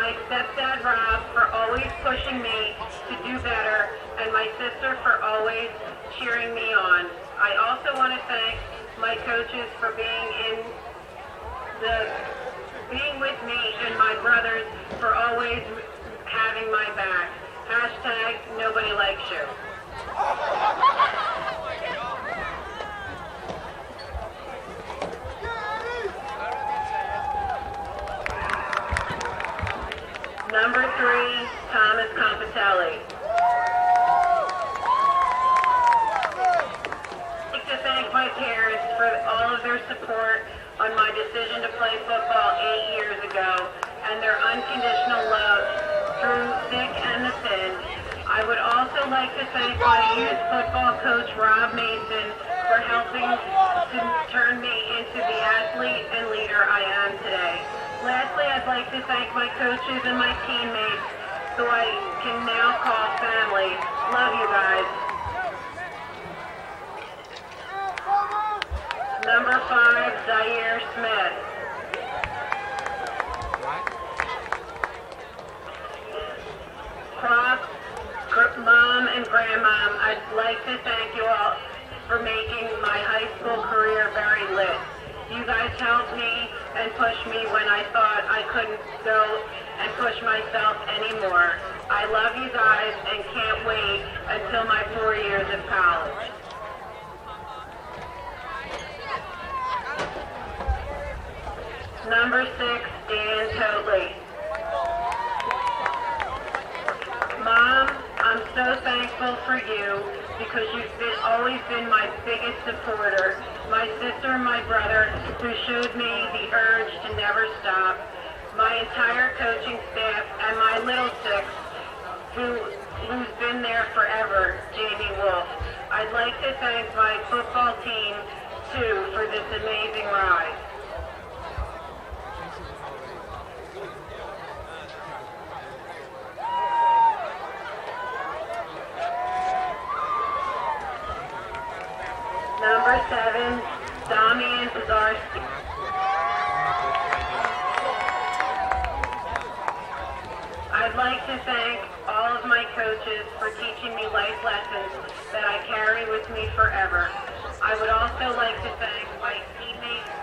my stepdad Rob for always pushing me to do better, and my sister for always cheering me on. I also want to thank my coaches for being with me, and my brothers for always having my back. Hashtag nobody likes you. Number 3, Thomas Compitelli. I'd like to thank my parents for all of their support on my decision to play football 8 years ago, and their unconditional love through thick and the thin. I would also like to thank my youth football coach, Rob Mason, for helping to turn me into the athlete and leader I am today. Lastly, I'd like to thank my coaches and my teammates, who I can now call family. Love you guys. Number 5, Zaire Smith. Props, Mom and Grandmom, I'd like to thank you all for making my high school career very lit. You guys helped me and pushed me when I thought I couldn't go and push myself anymore. I love you guys and can't wait until my 4 years of college. Number 6, Dan Totley. Mom, I'm so thankful for you because you've always been my biggest supporter. My sister and my brother who showed me the urge to never stop. My entire coaching staff and my little six who's been there forever, Jamie Wolf. I'd like to thank my football team too for this amazing ride. Number 7, Damian Varsity. I'd like to thank all of my coaches for teaching me life lessons that I carry with me forever. I would also like to thank my teammates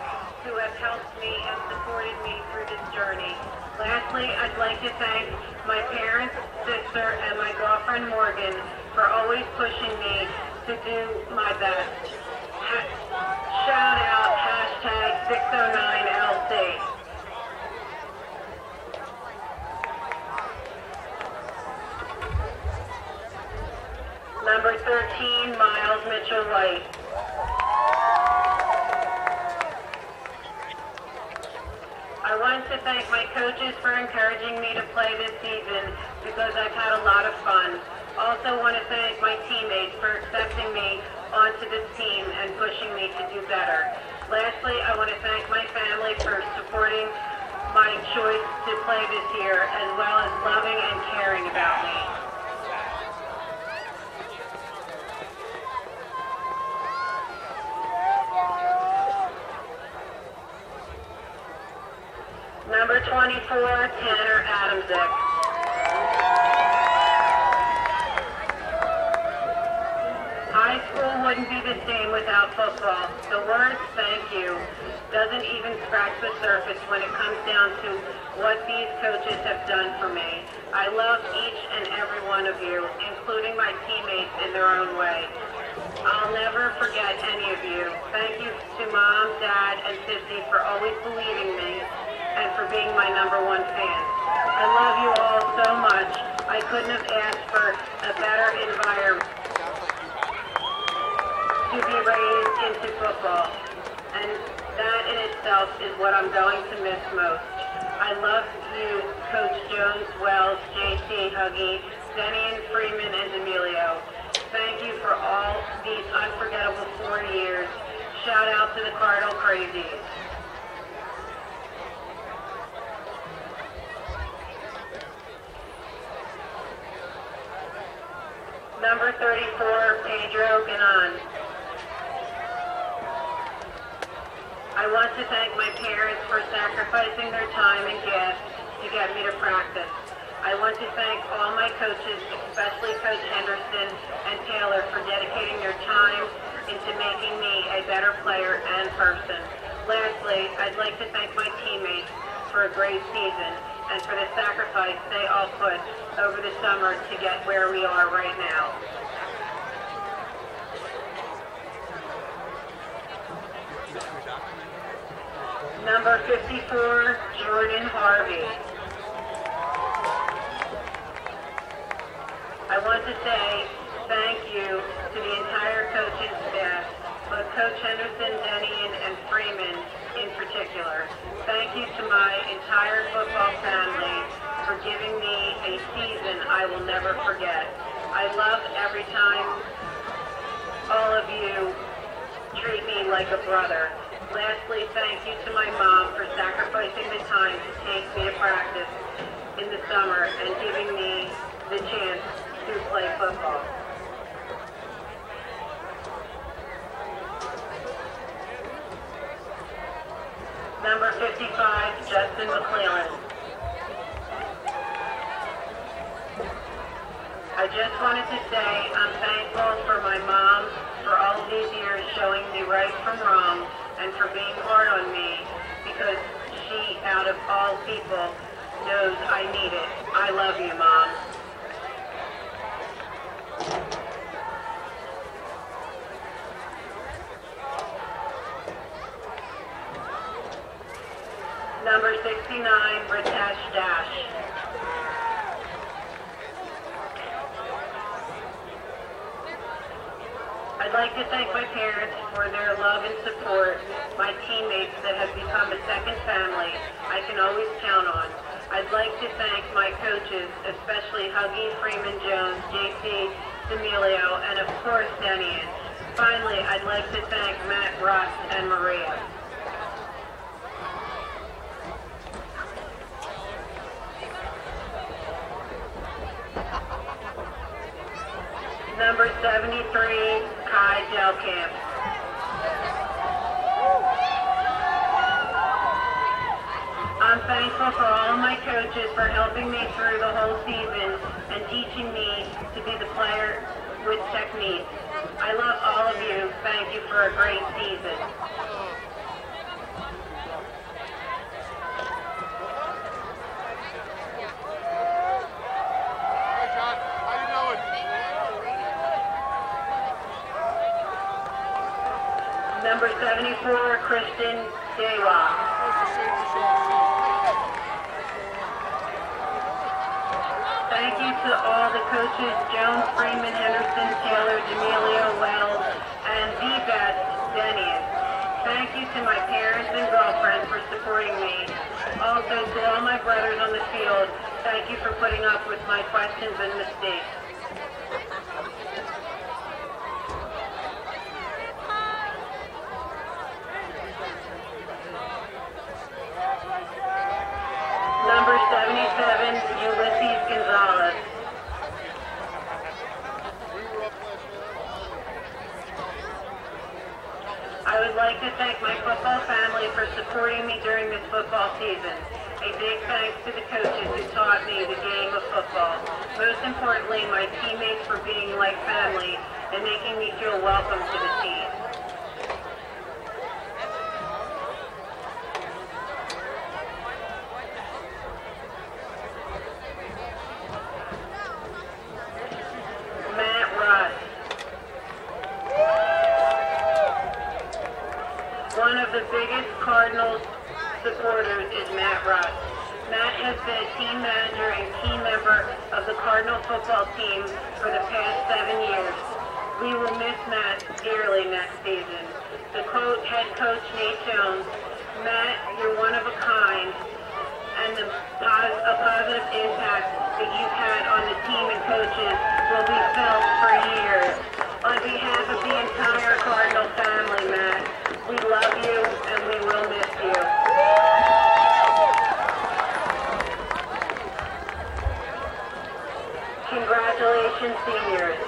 who have helped me and supported me through this journey. Lastly, I'd like to thank my parents, sister, and my girlfriend Morgan for always pushing me to do my best. Shout out, hashtag 609LC. Number 13, Miles Mitchell White. I want to thank my coaches for encouraging me to play this season because I've had a lot of fun. Also want to thank my teammates for accepting me onto this team and pushing me to do better. Lastly, I want to thank my family for supporting my choice to play this year, as well as loving and caring about me. Number 24, Tanner Adamczyk. High school wouldn't be the same without football. The words thank you doesn't even scratch the surface when it comes down to what these coaches have done for me. I love each and every one of you, including my teammates in their own way. I'll never forget any of you. Thank you to Mom, Dad, and Sissy for always believing me and for being my #1 fan. I love you all so much. I couldn't have asked for a better environment to be raised into football, and that in itself is what I'm going to miss most. I love you, Coach Jones, Wells, JT, Huggy, Denny and Freeman, and Emilio. Thank you for all these unforgettable 4 years. Shout out to the Cardinal Crazies. Number 34, Pedro Ganon. I want to thank my parents for sacrificing their time and gifts to get me to practice. I want to thank all my coaches, especially Coach Henderson and Taylor, for dedicating their time into making me a better player and person. Lastly, I'd like to thank my teammates for a great season and for the sacrifice they all put over the summer to get where we are right now. Number 54, Jordan Harvey. I want to say thank you to the entire coaching staff, but Coach Henderson, Denian, and Freeman in particular. Thank you to my entire football family for giving me a season I will never forget. I love every time all of you treat me like a brother. Lastly, thank you to my mom for sacrificing the time to take me to practice in the summer and giving me the chance to play football. Number 55, Justin McClellan. I just wanted to say I'm thankful for my mom for all of these years showing me right from wrong and for being hard on me because she, out of all people, knows I need it. I love you, Mom. Number 69, Ritesh Dash. I'd like to thank my parents for their love and support, my teammates that have become a second family I can always count on. I'd like to thank my coaches, especially Huggy, Freeman Jones, JC, D'Amelio, and of course Denian. Finally, I'd like to thank Matt, Russ, and Maria. Number 73, Kai Delkamp. I'm thankful for all of my coaches for helping me through the whole season and teaching me to be the player with technique. I love all of you. Thank you for a great season. Number 74, Christian Dewa. Thank you to all the coaches, Jones, Freeman, Henderson, Taylor, D'Amelio, Wells, and the best, Denian. Thank you to my parents and girlfriends for supporting me. Also to all my brothers on the field, thank you for putting up with my questions and mistakes. Number 77, Ulysses Gonzalez. I would like to thank my football family for supporting me during this football season. A big thanks to the coaches who taught me the game of football. Most importantly, my teammates for being like family and making me feel welcome to the team. One of the biggest Cardinals supporters is Matt Russ. Matt has been a team manager and key member of the Cardinal football team for the past 7 years. We will miss Matt dearly next season. To quote head coach Nate Jones, Matt, you're one of a kind, and a positive impact that you've had on the team and coaches will be felt for years. On behalf of the entire Cardinal family, Matt, we love you and we will miss you. Congratulations, seniors.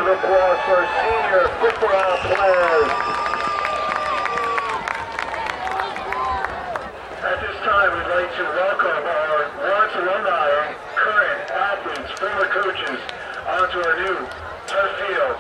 of applause for senior football players. At this time, we'd like to welcome our Lawrence alumni and current athletes, former coaches, onto our new turf field.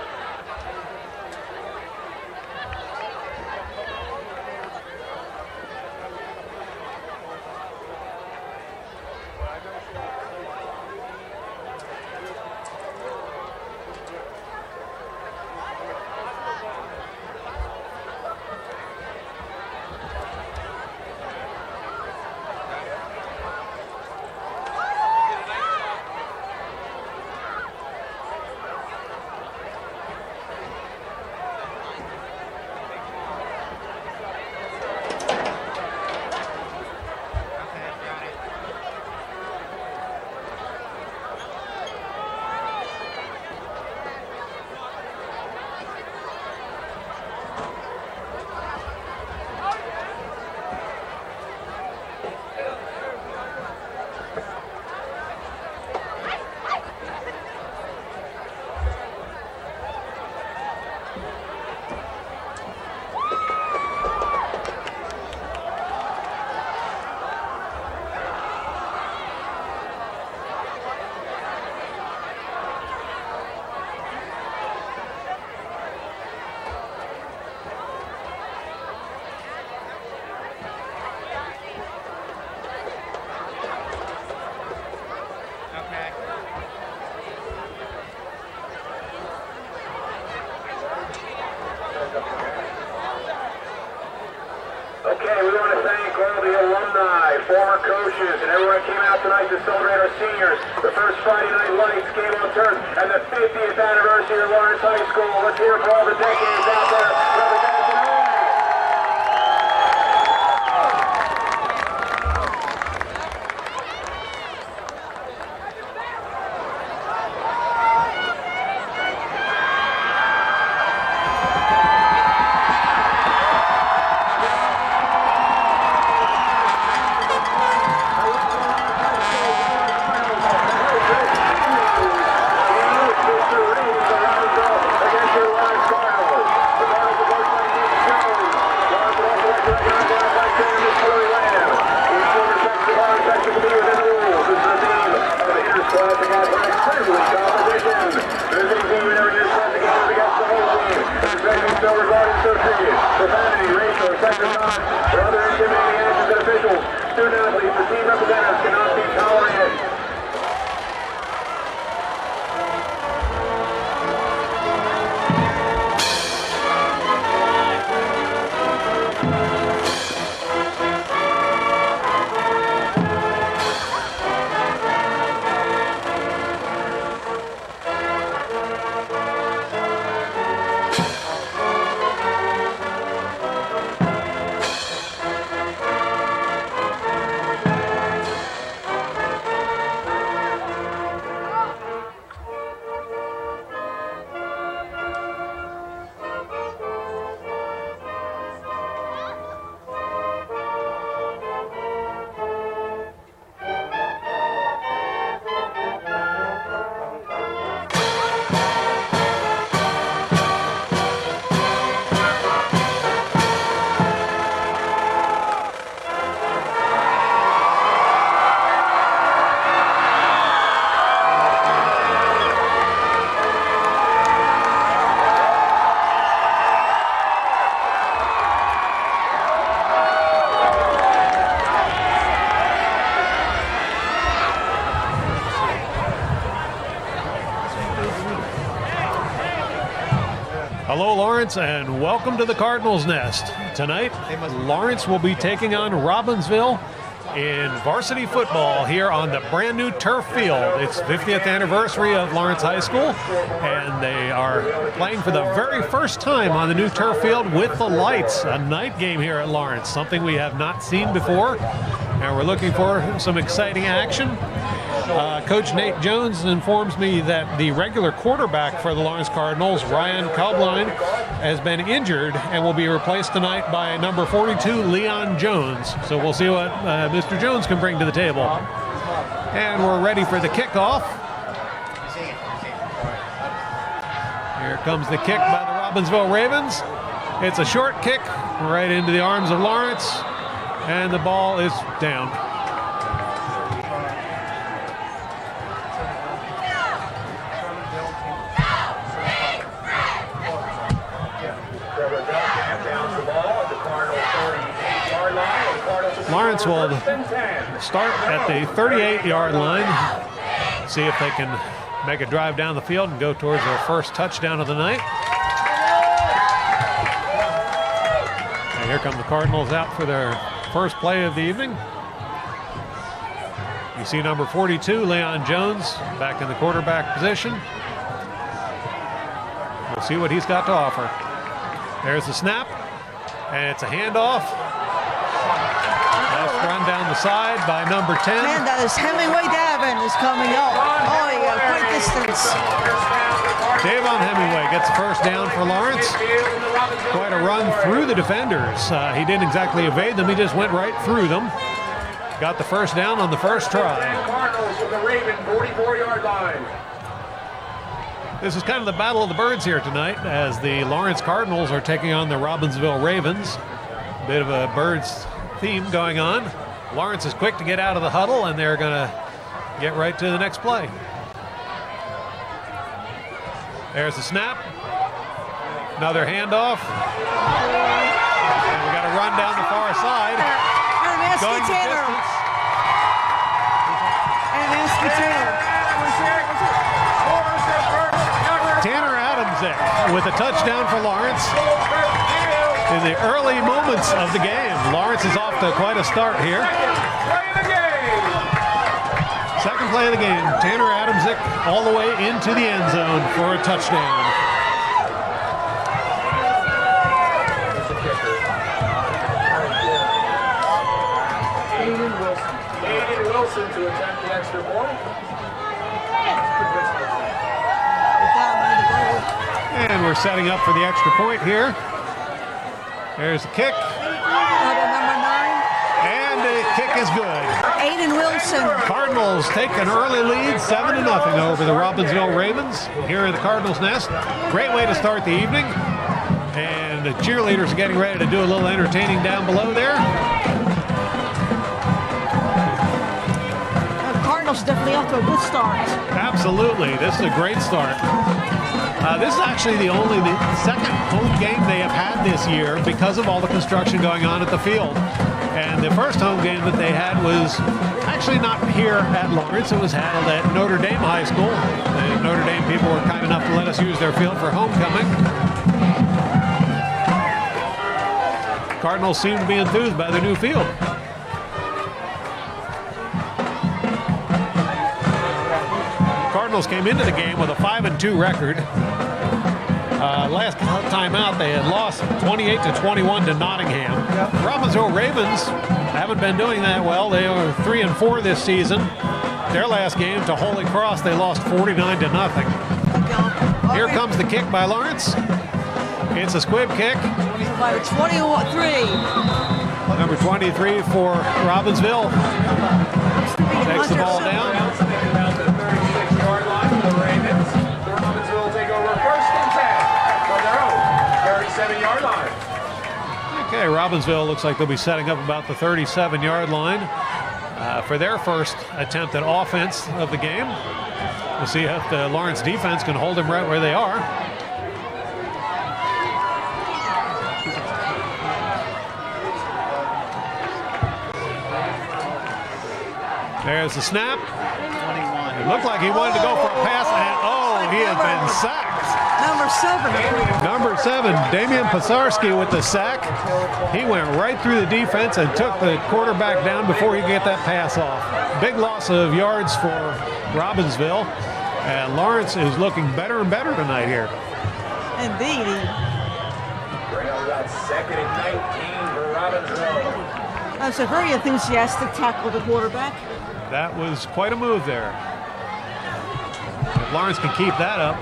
Okay, we want to thank all the alumni, former coaches, and everyone who came out tonight to celebrate our seniors. The first Friday Night Lights game on turf and the 50th anniversary of Lawrence High School. Let's hear it for all the decades out there representing tonight. Profanity, racial, or sexual comments, or other intimidating actions and officials, student athletes, or team representatives cannot be tolerated. Hello, Lawrence, and welcome to the Cardinals' Nest. Tonight, Lawrence will be taking on Robbinsville in varsity football here on the brand new turf field. It's 50th anniversary of Lawrence High School, and they are playing for the very first time on the new turf field with the lights. A night game here at Lawrence, something we have not seen before, and we're looking for some exciting action. Coach Nate Jones informs me that the regular quarterback for the Lawrence Cardinals, Ryan Kalblein, has been injured and will be replaced tonight by number 42, Leon Jones. So we'll see what Mr. Jones can bring to the table. And we're ready for the kickoff. comes the kick by the Robbinsville Ravens. It's a short kick right into the arms of Lawrence, and the ball is down. Lawrence will start at the 38-yard line, see if they can make a drive down the field and go towards their first touchdown of the night. And here come the Cardinals out for their first play of the evening. You see number 42, Leon Jones, back in the quarterback position. We'll see what he's got to offer. There's the snap, and it's a handoff. Run down the side by number 10. And that is Hemingway Davin is coming up. Oh, yeah, great distance. Davon Hemingway gets the first down for Lawrence. Quite a run through the defenders. He didn't exactly evade them. He just went right through them. Got the first down on the first try. Cardinals from the Raven 44-yard line. This is kind of the battle of the birds here tonight as the Lawrence Cardinals are taking on the Robbinsville Ravens. Bit of a birds theme going on. Lawrence is quick to get out of the huddle, and they're going to get right to the next play. There's the snap. Another handoff. And we got a run down the far side. Going the distance. Tanner Adamczyk with a touchdown for Lawrence. In the early moments of the game, Lawrence is off to quite a start here. Second play of the game, Tanner Adamczyk all the way into the end zone for a touchdown. Aiden Wilson to attempt the extra point. And we're setting up for the extra point here. There's the kick. Number 9. And the kick is good. Aiden Wilson. Cardinals take an early lead, 7-0 over the Robbinsville Ravens here in the Cardinals' Nest. Great way to start the evening. And the cheerleaders are getting ready to do a little entertaining down below there. The Cardinals definitely off to a good start. Absolutely. This is a great start. This is actually the second home game they have had this year because of all the construction going on at the field. And the first home game that they had was actually not here at Lawrence. It was held at Notre Dame High School. The Notre Dame people were kind enough to let us use their field for homecoming. Cardinals seem to be enthused by their new field. Cardinals came into the game with a 5-2 record. Last time out, they had lost 28-21 to Nottingham. Robbinsville Ravens haven't been doing that well. They are 3-4 this season. Their last game to Holy Cross, they lost 49-0. Here comes the kick by Lawrence. It's a squib kick. By 23. Number 23 for Robbinsville. Takes the ball down. Okay, Robbinsville looks like they'll be setting up about the 37-yard line for their first attempt at offense of the game. We'll see if the Lawrence defense can hold them right where they are. There's the snap. It looked like he wanted to go for a pass, and he has been sacked. Number 7, Damian Pisarski with the sack. He went right through the defense and took the quarterback down before he could get that pass off. Big loss of yards for Robbinsville. And Lawrence is looking better and better tonight here. Indeed. Second and 19 for Robbinsville. That's a very enthusiastic tackle to quarterback. That was quite a move there. If Lawrence can keep that up,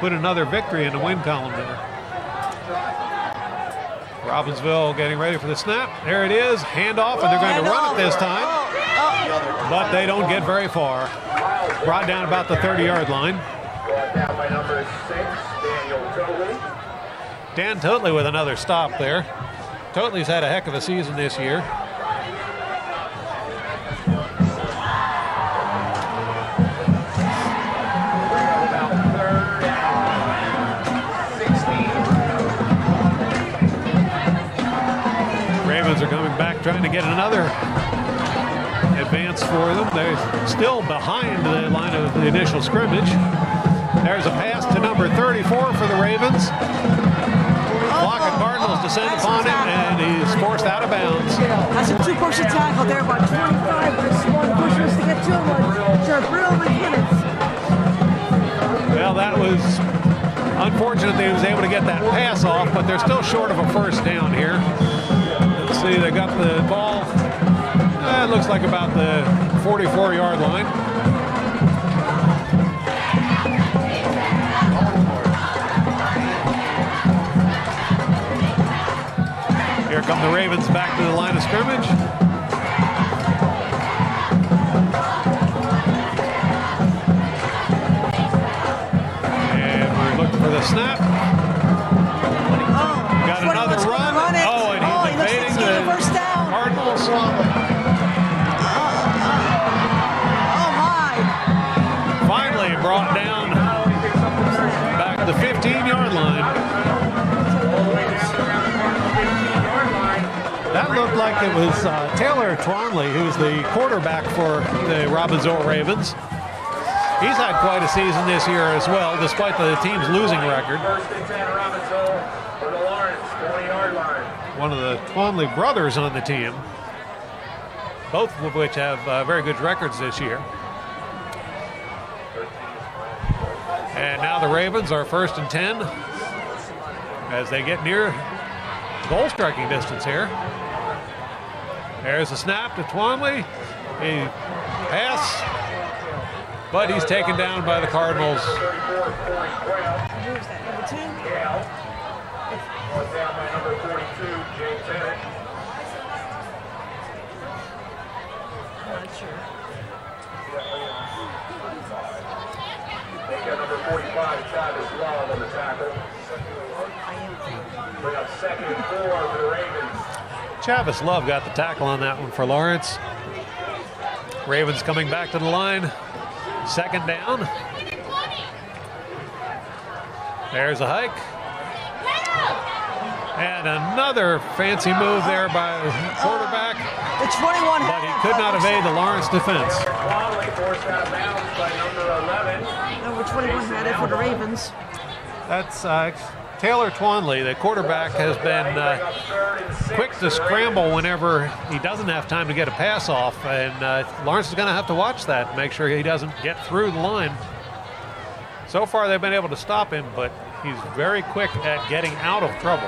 put another victory in the win column there. Robbinsville getting ready for the snap. There it is. Handoff, and they're going to run it this time. But they don't get very far. Brought down about the 30-yard line. down by number 6, Daniel Totley. Dan Totley with another stop there. Totley's had a heck of a season this year. Ravens are coming back trying to get another advance for them. They're still behind the line of the initial scrimmage. There's a pass to number 34 for the Ravens. Flock of Cardinals descend upon him, and he's forced out of bounds. That's a two-person tackle there, about 25. This one pushes to get to him. Sure, really minutes. Well, that was unfortunate that he was able to get that pass off, but they're still short of a first down here. Let's see, they got the ball, it looks like about the 44-yard line. Here come the Ravens back to the line of scrimmage. And we're looking for the snap. Got another run. Oh, and he's evading the first down. Cardinals. Oh, my. Finally brought down back to the 15-yard line. That looked like it was Taylor Twanley, who's the quarterback for the Robbinsville Ravens. He's had quite a season this year as well, despite the team's losing record. One of the Twanley brothers on the team, both of which have very good records this year. And now the Ravens are 1st and 10 as they get near goal striking distance here. There's a snap to Twanley. He pass, but he's taken down by the Cardinals. Who's that, number 2? Down by number 42, James Bennett. I'm not sure. They got number 45, Travis Love on the tackle. Bring up 2nd and 4 for the Ravens. Travis Love got the tackle on that one for Lawrence. Ravens coming back to the line. 2nd down. There's a hike. And another fancy move there by the quarterback. The 21 But he could not evade the Lawrence defense. Twanley forced out of bounds by number 11. Number 21 had it for the Ravens. That's Taylor Twanley, the quarterback, has been quick to scramble whenever he doesn't have time to get a pass off. And Lawrence is going to have to watch that, make sure he doesn't get through the line. So far, they've been able to stop him, but he's very quick at getting out of trouble.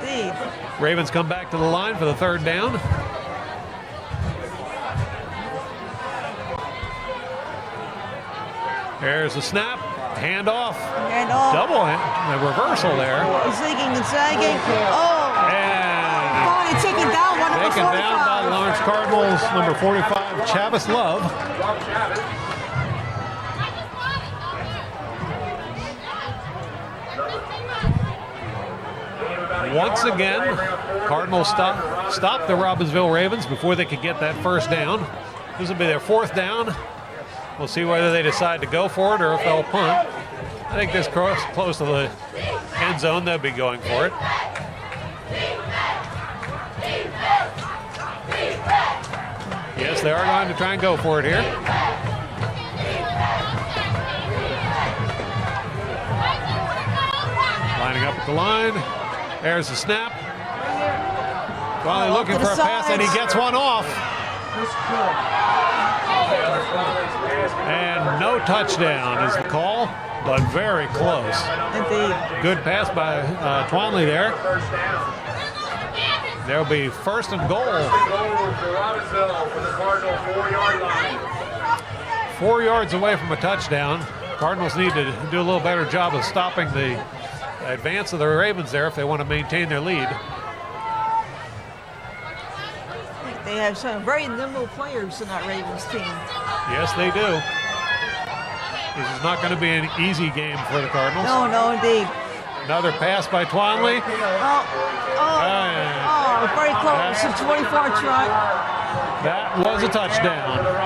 Indeed. Ravens come back to the line for the 3rd down. There's the snap, handoff, double hand, the reversal there. He's zigging and zagging. Oh! And taken down by number 45. Taken down by the Lawrence Cardinals, number 45, Travis Love. Once again, Cardinals stop the Robbinsville Ravens before they could get that first down. This will be their 4th down. We'll see whether they decide to go for it or if they'll punt. I think this close to the end zone, they'll be going for it. Yes, they are going to try and go for it here. Lining up at the line. There's the snap. Finally looking for a pass, and he gets one off. And no touchdown is the call, but very close. Indeed. Good pass by Twanley there. There'll be 1st and goal. 4 yards away from a touchdown. Cardinals need to do a little better job of stopping the advance of the Ravens there if they want to maintain their lead. They have some very nimble players in that Ravens team. Yes, they do. This is not going to be an easy game for the Cardinals. No, indeed. Another pass by Twanley. Very close. A 24 try. That was a touchdown. 24,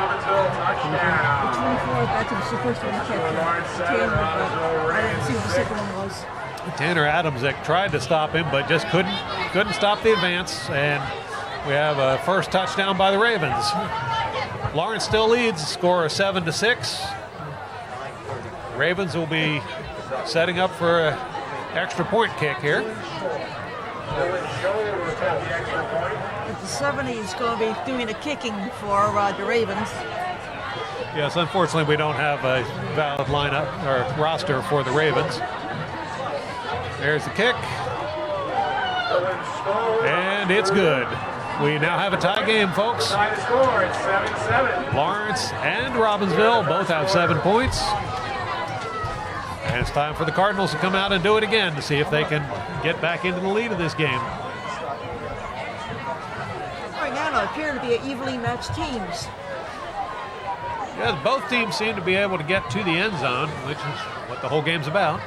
that's the first one to catch. Tanner, but I didn't see what the second one was. Tanner Adamczyk tried to stop him, but just couldn't stop the advance. And we have a first touchdown by the Ravens. Lawrence still leads, score of 7-6. Ravens will be setting up for an extra point kick here. At the 70, he's going to be doing the kicking for the Ravens. Yes, unfortunately, we don't have a valid lineup or roster for the Ravens. There's the kick. And it's good. We now have a tie game, folks. Lawrence and Robbinsville both have 7 points. And it's time for the Cardinals to come out and do it again to see if they can get back into the lead of this game. Right now, they appear to be evenly matched teams. Yes, both teams seem to be able to get to the end zone, which is what the whole game's about.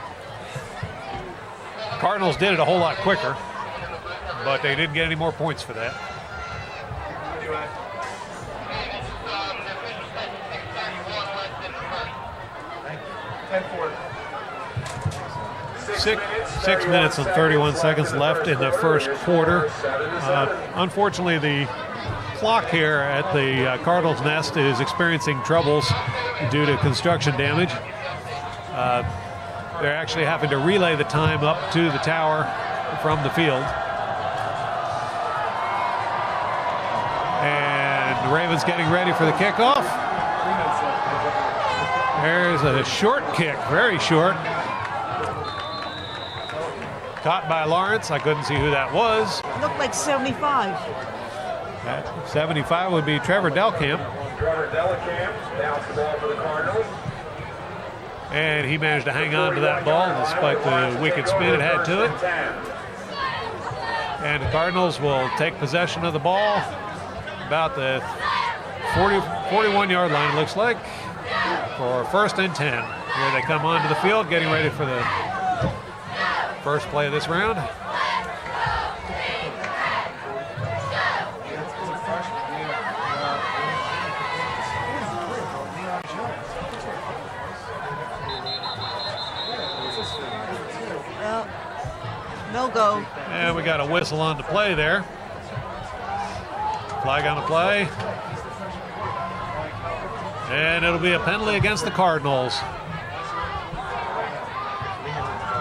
Cardinals did it a whole lot quicker, but they didn't get any more points for that. Six minutes and 31 seconds left in the first quarter. Unfortunately, the clock here at the Cardinals' nest is experiencing troubles due to construction damage. They're actually having to relay the time up to the tower from the field. And the Ravens getting ready for the kickoff. There's a short kick, very short. Caught by Lawrence. I couldn't see who that was. It looked like 75. That 75 would be Trevor Delkamp. Trevor Delkamp downs the ball for the Cardinals. And he managed to hang on to that ball despite the wicked spin it had to it. And the Cardinals will take possession of the ball about the 41-yard line, it looks like, for 1st and 10. Here they come onto the field, getting ready for the first play of this round. Well, no go. And we got a whistle on the play there. Flag on the play. And it'll be a penalty against the Cardinals.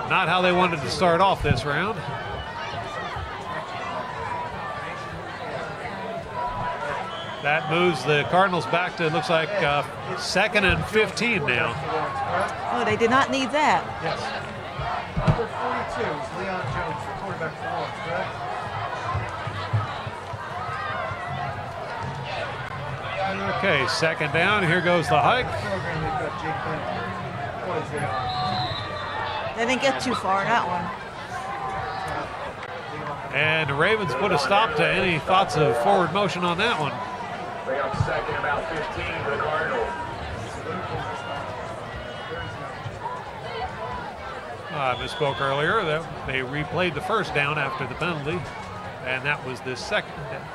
Not how they wanted to start off this round. That moves the Cardinals back to, it looks like, 2nd and 15 now. Oh, they did not need that. Yes. Number 42 is Leon Jones, the quarterback for Lawrence, correct? Okay, 2nd down. Here goes the hike. Program they've got Jake Bennett. What is that? They didn't get too far in that one. And the Ravens put a stop to any thoughts of forward motion on that one. Bring up 2nd, about 15 for the Cardinals. I misspoke earlier that they replayed the 1st down after the penalty, and that was the 2nd.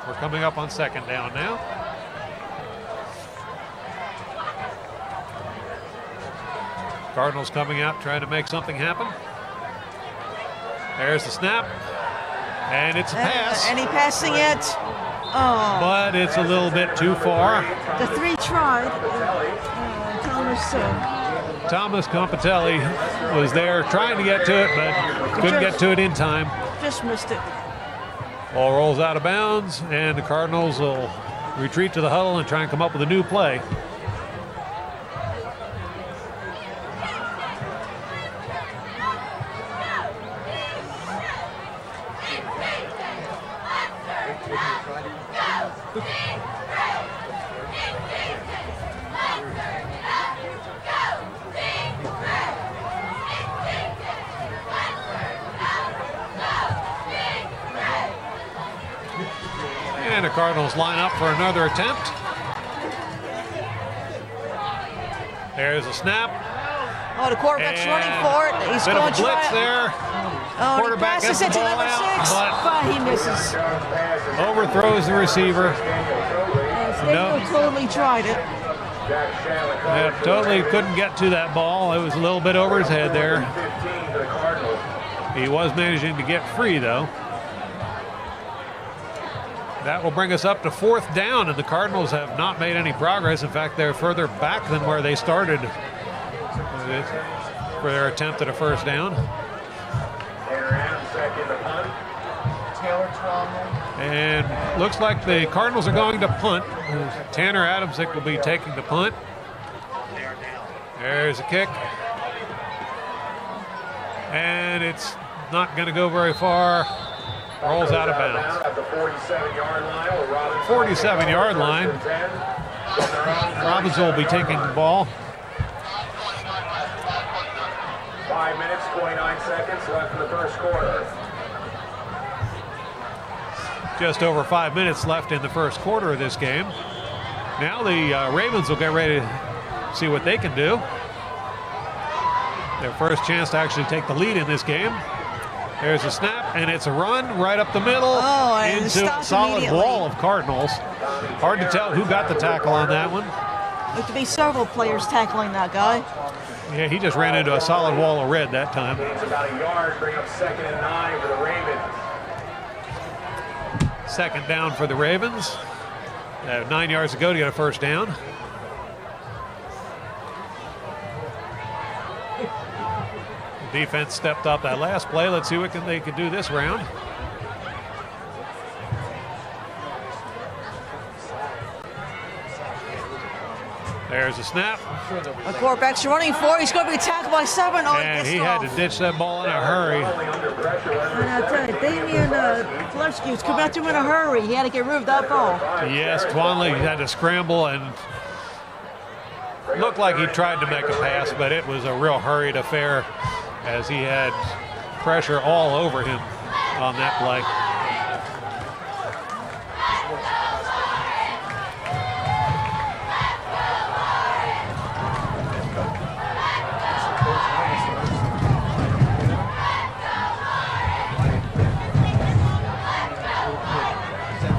We're coming up on 2nd down now. Cardinals coming out trying to make something happen. There's the snap, and it's a pass. And he passing it. Oh. But it's a little bit too far. The 3 tried. Thomas said. Thomas Compatelli was there trying to get to it, but couldn't get to it in time. Just missed it. Ball rolls out of bounds, and the Cardinals will retreat to the huddle and try and come up with a new play. And the Cardinals line up for another attempt. There's a snap, Oh, the quarterback's running for it. He's bit going of to a try blitz it. there. Oh, he Quarterback passes gets it the to ball number out, 6, but he misses. overthrows the receiver. And Stadium totally tried it. Yeah, totally couldn't get to that ball. It was a little bit over his head there. He was managing to get free, though. That will bring us up to 4th down, and the Cardinals have not made any progress. In fact, they're further back than where they started for their attempt at a first down. And looks like the Cardinals are going to punt. Tanner Adamsick will be taking the punt. There's a kick. And it's not going to go very far. Rolls out of bounds. At the 47-yard line. 47-yard line. Robbinsville will be taking the ball. 5 minutes, 29 seconds left in the first quarter. Just over 5 minutes left in the first quarter of this game. Now the Ravens will get ready to see what they can do. Their first chance to actually take the lead in this game. There's a snap, and it's a run right up the middle into a solid wall of Cardinals. Hard to tell who got the tackle on that one. There could be several players tackling that guy. Yeah, he just ran into a solid wall of red that time. Gains about a yard, bring up 2nd and 9 for the Ravens. 2nd down for the Ravens. 9 yards to go to get a first down. The defense stepped up that last play. Let's see what they can do this round. There's a snap. The quarterback's running for it. He's going to be tackled by 7. Oh, And he had to ditch that ball in a hurry. And I tell you, Damian Gillespie was coming out to him in a hurry. He had to get rid of that ball. Yes, Twanley had to scramble and looked like he tried to make a pass, but it was a real hurried affair as he had pressure all over him on that play.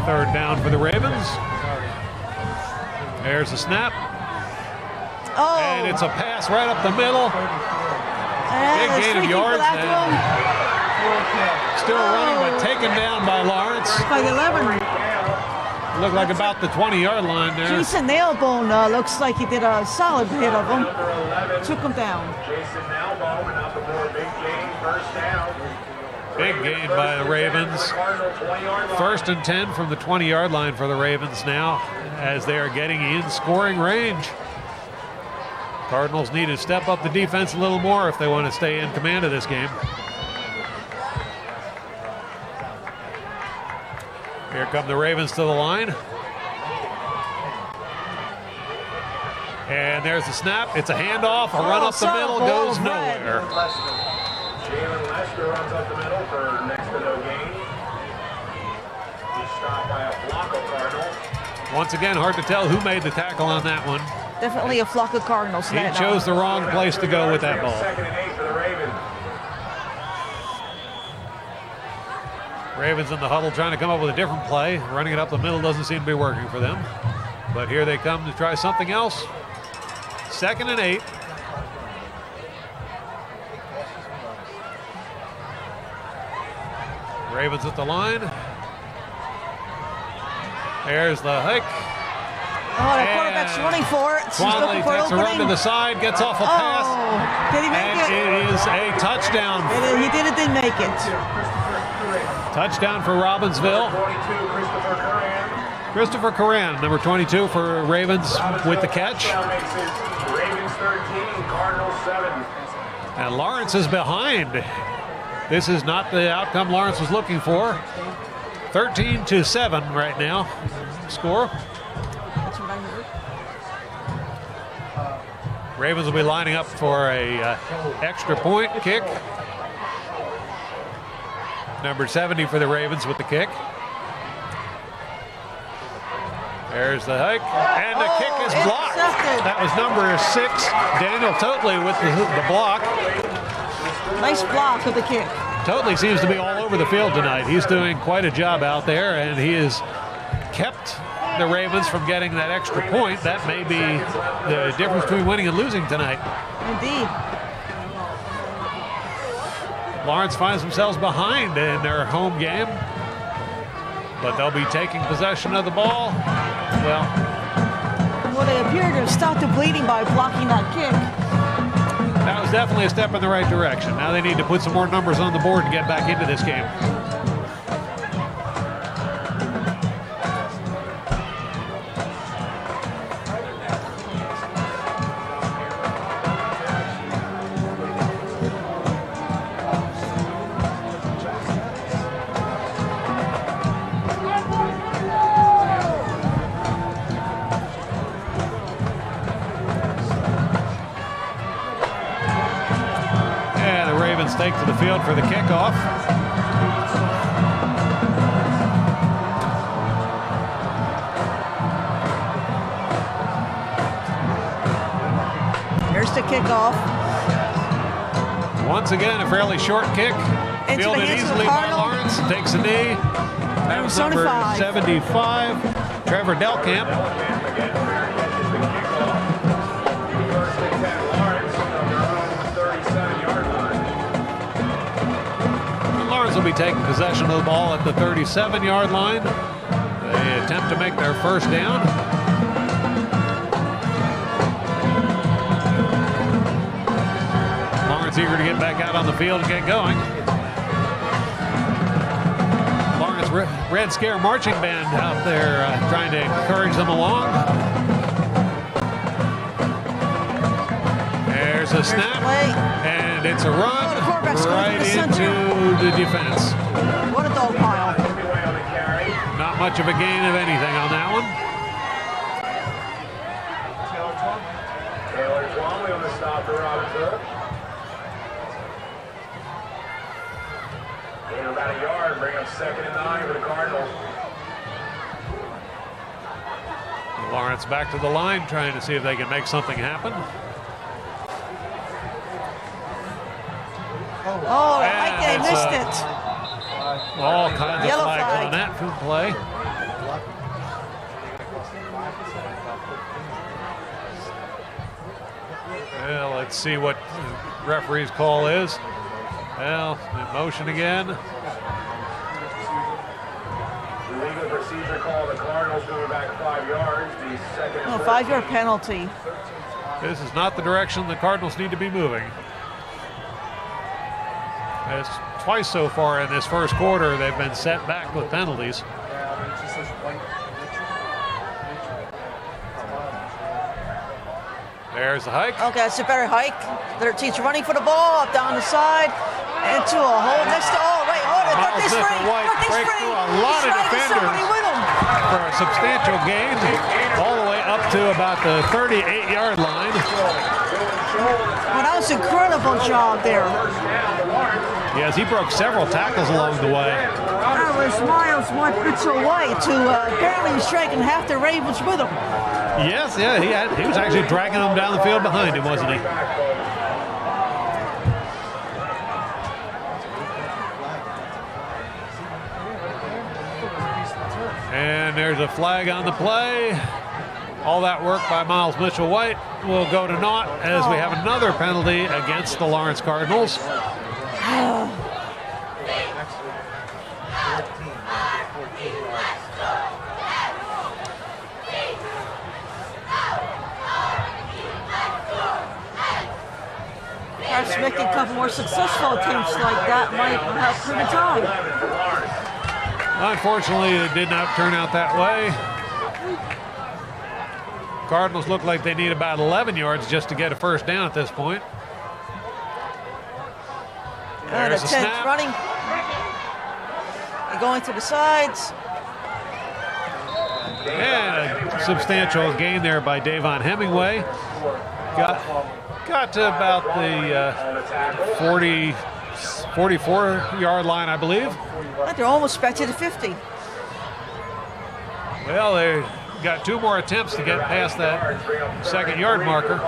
Third down for the Ravens. There's a snap. Oh. And it's a pass right up the middle. Big gain of yards. And still running, but taken down by Lawrence. By 11. Looked like about the 20-yard line there. Jason Nailbone looks like he did a solid hit of him. Took him down. Jason Nailbone, and up for a big gain, first down. Big gain by the Ravens. 1st and 10 from the 20-yard line for the Ravens now as they are getting in scoring range. Cardinals need to step up the defense a little more if they want to stay in command of this game. Here come the Ravens to the line. And there's the snap. It's a handoff. A run up the middle goes nowhere. Jalen Lester runs up the middle for next to no gain. He's stopped by a block of Cardinals. Once again, hard to tell who made the tackle on that one. Definitely a flock of Cardinals. He chose the wrong place to go with that ball. 2nd and 8 for the Ravens. Ravens in the huddle trying to come up with a different play. Running it up the middle doesn't seem to be working for them. But here they come to try something else. 2nd and 8. Ravens at the line. There's the hike. Oh, the quarterback's running for it. Twanley takes a run to the side, gets off a pass. Did he make and it? It is a touchdown. He didn't make it. Touchdown for Robbinsville. 22, Christopher Curran. Christopher Curran, number 22 for Ravens with the catch. Makes it Ravens 13, Cardinals 7. And Lawrence is behind. This is not the outcome Lawrence was looking for. 13-7 right now. Score. That's what I heard. Ravens will be lining up for a extra point kick. Number 70 for the Ravens with the kick. There's the hike, and the kick is blocked. Intercepted. That was number 6, Daniel Totley with the block. Nice block of the kick. Totley seems to be all over the field tonight. He's doing quite a job out there, and he has kept the Ravens from getting that extra point. That may be the difference between winning and losing tonight. Indeed. Lawrence finds themselves behind in their home game, but they'll be taking possession of the ball. Well, they appear to have stopped the bleeding by blocking that kick. That was definitely a step in the right direction. Now they need to put some more numbers on the board to get back into this game. Take to the field for the kickoff. Here's the kickoff. Once again, a fairly short kick. Into Fielded the hands of the easily by Cardinal. Lawrence. Takes a knee. That was number 75, Trevor Delkamp. Will be taking possession of the ball at the 37-yard line. They attempt to make their first down. Lawrence eager to get back out on the field and get going. Lawrence Red Scare Marching Band out there trying to encourage them along. There's a snap, and it's a run right into the defense. What a dog pile. Not much of a gain of anything on that one. Taylor Twombly on the stop for Robbinsville. Gain about a yard, bring up 2nd and 9 for the Cardinals. Lawrence back to the line, trying to see if they can make something happen. Oh, I think they missed it. All kinds Yellow of flags flag. on that food play. Well, let's see what the referee's call is. Well, in motion again. Legal procedure call. The Cardinals moving back 5 yards. The second. Oh, 5-yard penalty. This is not the direction the Cardinals need to be moving. As twice so far in this first quarter, they've been set back with penalties. There's the hike. Okay, that's a better hike. 13's running for the ball, up down the side, into a hole next to, Miles White breaks through a lot of defenders for a substantial gain, all the way up to about the 38-yard line. Well, that was an incredible job there. Yes, he broke several tackles along the way. That was Miles Mitchell White, who apparently was dragging half the Ravens with him. Yes, yeah, he was actually dragging them down the field behind him, wasn't he? And there's a flag on the play. All that work by Miles Mitchell White will go to naught as we have another penalty against the Lawrence Cardinals. Perhaps making a couple more successful attempts like that might help through the time. Unfortunately, it did not turn out that way. Cardinals look like they need about 11 yards just to get a first down at this point. There's a snap. Running. They're going to the sides. And a substantial gain there by Davon Hemingway. Got to about the 44-yard line, I believe. They're almost back to the 50. Well, got 2 more attempts to get past that second yard marker.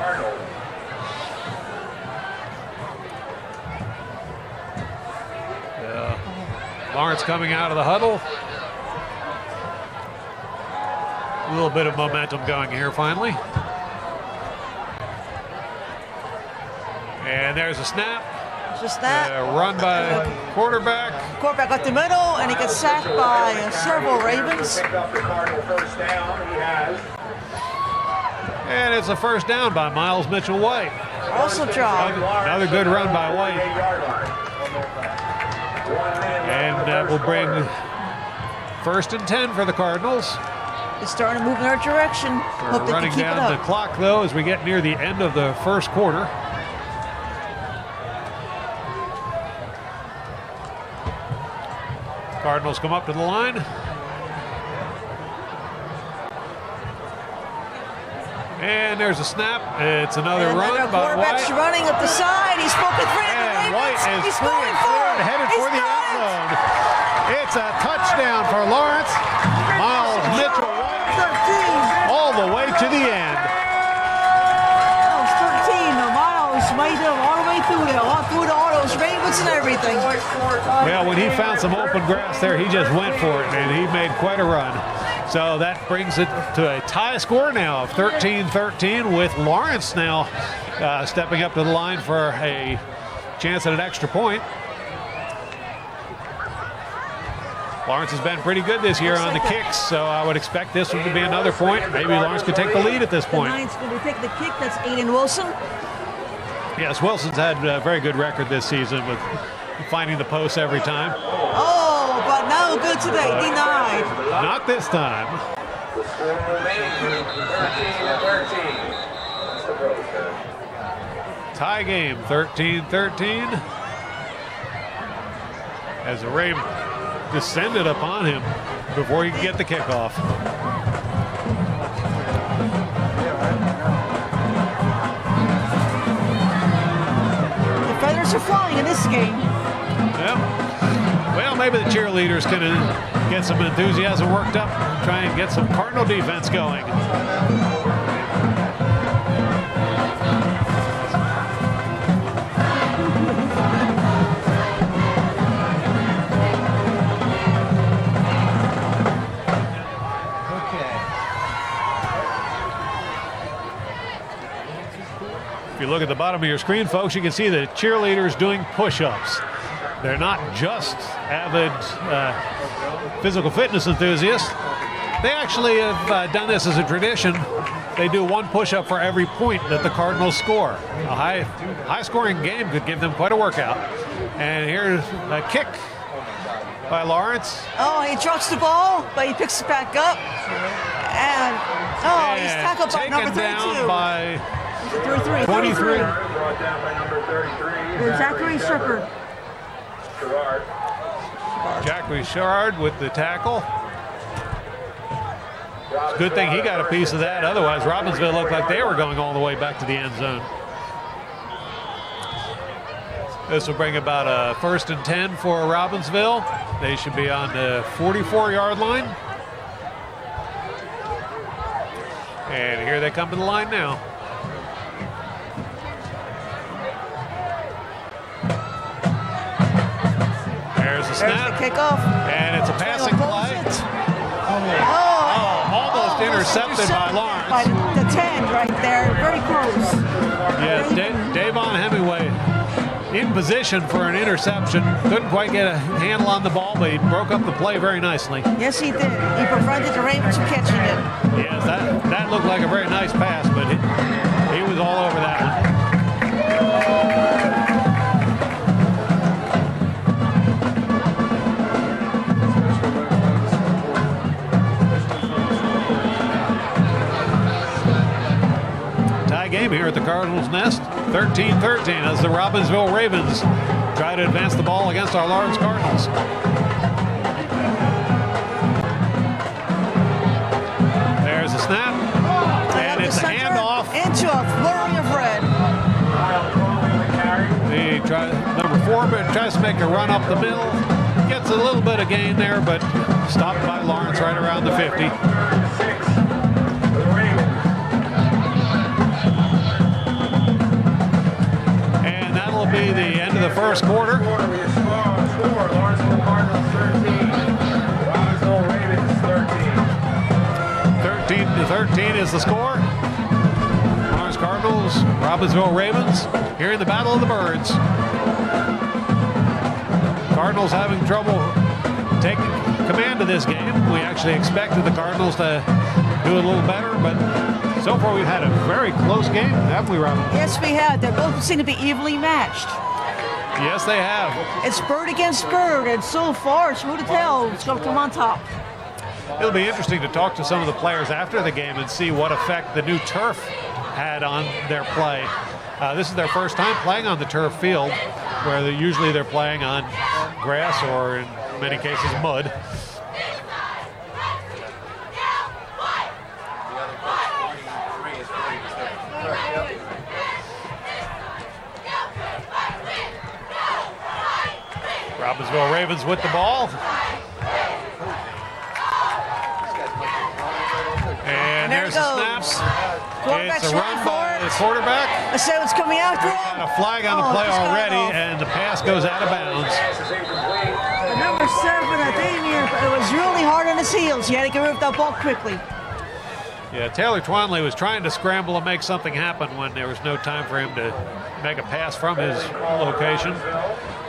Lawrence coming out of the huddle. A little bit of momentum going here finally. And there's a snap. Just that. Run by quarterback. Quarterback up the middle, and he gets sacked by several Ravens. And it's a first down by Miles Mitchell-White. Awesome job. Another good run by White. And that will bring 1st and 10 for the Cardinals. It's starting to move in our direction. We're Hope they running can keep it down up. the clock, though, as we get near the end of the first quarter. Cardinals come up to the line. And there's a snap. It's another And run the by quarterback's White. running up the side. He's poking three. And White is He's free going and for clear it. and headed He's for the got end it. zone. It's a touchdown for Lawrence. Miles Mitchell-White 13. all the way to the end. That was 13. Miles made them all the way through there. All through all those Ravens and everything. Well, when he found some open grass there, he just went for it, and he made quite a run. So that brings it to a tie score now of 13-13 with Lawrence now stepping up to the line for a chance at an extra point. Lawrence has been pretty good this year on the kicks, so I would expect this one to be another point. Maybe Lawrence could take the lead at this point. Ninth's going to take the kick. That's Aiden Wilson. Yes, Wilson's had a very good record this season with finding the post every time. Oh, but no good today. Denied. Not this time. The score remains 13-13. Tie game, 13-13. As the Ravens descended upon him before he could get the kickoff. The feathers are flying in this game. Yeah. Well, maybe the cheerleaders can get some enthusiasm worked up, try and get some Cardinal defense going. If you look at the bottom of your screen, folks, you can see the cheerleaders doing push-ups. They're not just avid physical fitness enthusiasts. They actually have done this as a tradition. They do 1 push-up for every point that the Cardinals score. A high-scoring game could give them quite a workout. And here's a kick by Lawrence. Oh, he drops the ball, but he picks it back up. And, he's tackled by number 32. Down by 33. 23. Brought down by number 33. Zachary Shepard. Gerard. Jack Richard with the tackle. It's a good thing he got a piece of that. Otherwise, Robbinsville looked like they were going all the way back to the end zone. This will bring about a 1st and 10 for Robbinsville. They should be on the 44-yard line. And here they come to the line now. There's the snap. There's the kickoff. And it's a passing play. Almost intercepted by Lawrence. By the 10 right there. Very close. Yes, Davon Hemingway in position for an interception. Couldn't quite get a handle on the ball, but he broke up the play very nicely. Yes, he did. He prevented the Ravens from catching it. Yes, that looked like a very nice pass, but he was all over that one. Game here at the Cardinals' Nest, 13-13 as the Robbinsville Ravens try to advance the ball against our Lawrence Cardinals. There's a snap, and it's a handoff. Into a flurry of red. Number 4 tries to make a run up the middle, gets a little bit of gain there, but stopped by Lawrence right around the 50. the first quarter. Score, Lawrenceville Cardinals 13, Robbinsville Ravens 13. 13-13 is the score. Lawrence Cardinals, Robbinsville Ravens, here in the Battle of the Birds. Cardinals having trouble taking command of this game. We actually expected the Cardinals to do a little better, but so far we've had a very close game, haven't we, Robin? Yes, we have. They both seem to be evenly matched. Yes, they have. It's bird against bird, and so far, it's who to tell who's going to come on top. It'll be interesting to talk to some of the players after the game and see what effect the new turf had on their play. This is their first time playing on the turf field, where usually they're playing on grass or, in many cases, mud. Robbinsville Ravens with the ball. And there there's it the goes. snaps. Quarterback's It's a run running by for the it. quarterback. The 7's coming after him. And a flag on the play just got already, off. and the pass goes out of bounds. The number 7, I think it was really hard on his heels. He had to get rid of that ball quickly. Yeah, Taylor Twanley was trying to scramble and make something happen when there was no time for him to make a pass from his location.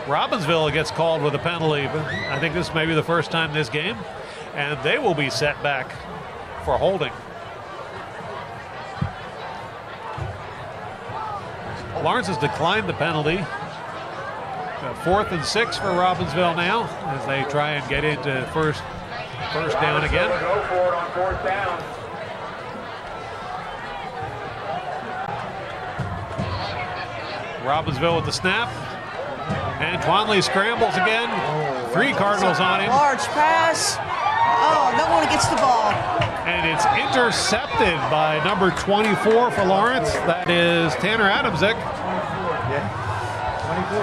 Robbinsville gets called with a penalty, but I think this may be the first time this game, and they will be set back for holding. Lawrence has declined the penalty. 4th and 6 for Robbinsville now as they try and get into first down again. Go for it on 4th down. Robbinsville with the snap. And Twanley scrambles again. 3 Cardinals on him. Large pass. Oh, no one gets the ball. And it's intercepted by number 24 for Lawrence. That is Tanner Adamczyk. Yeah. 24.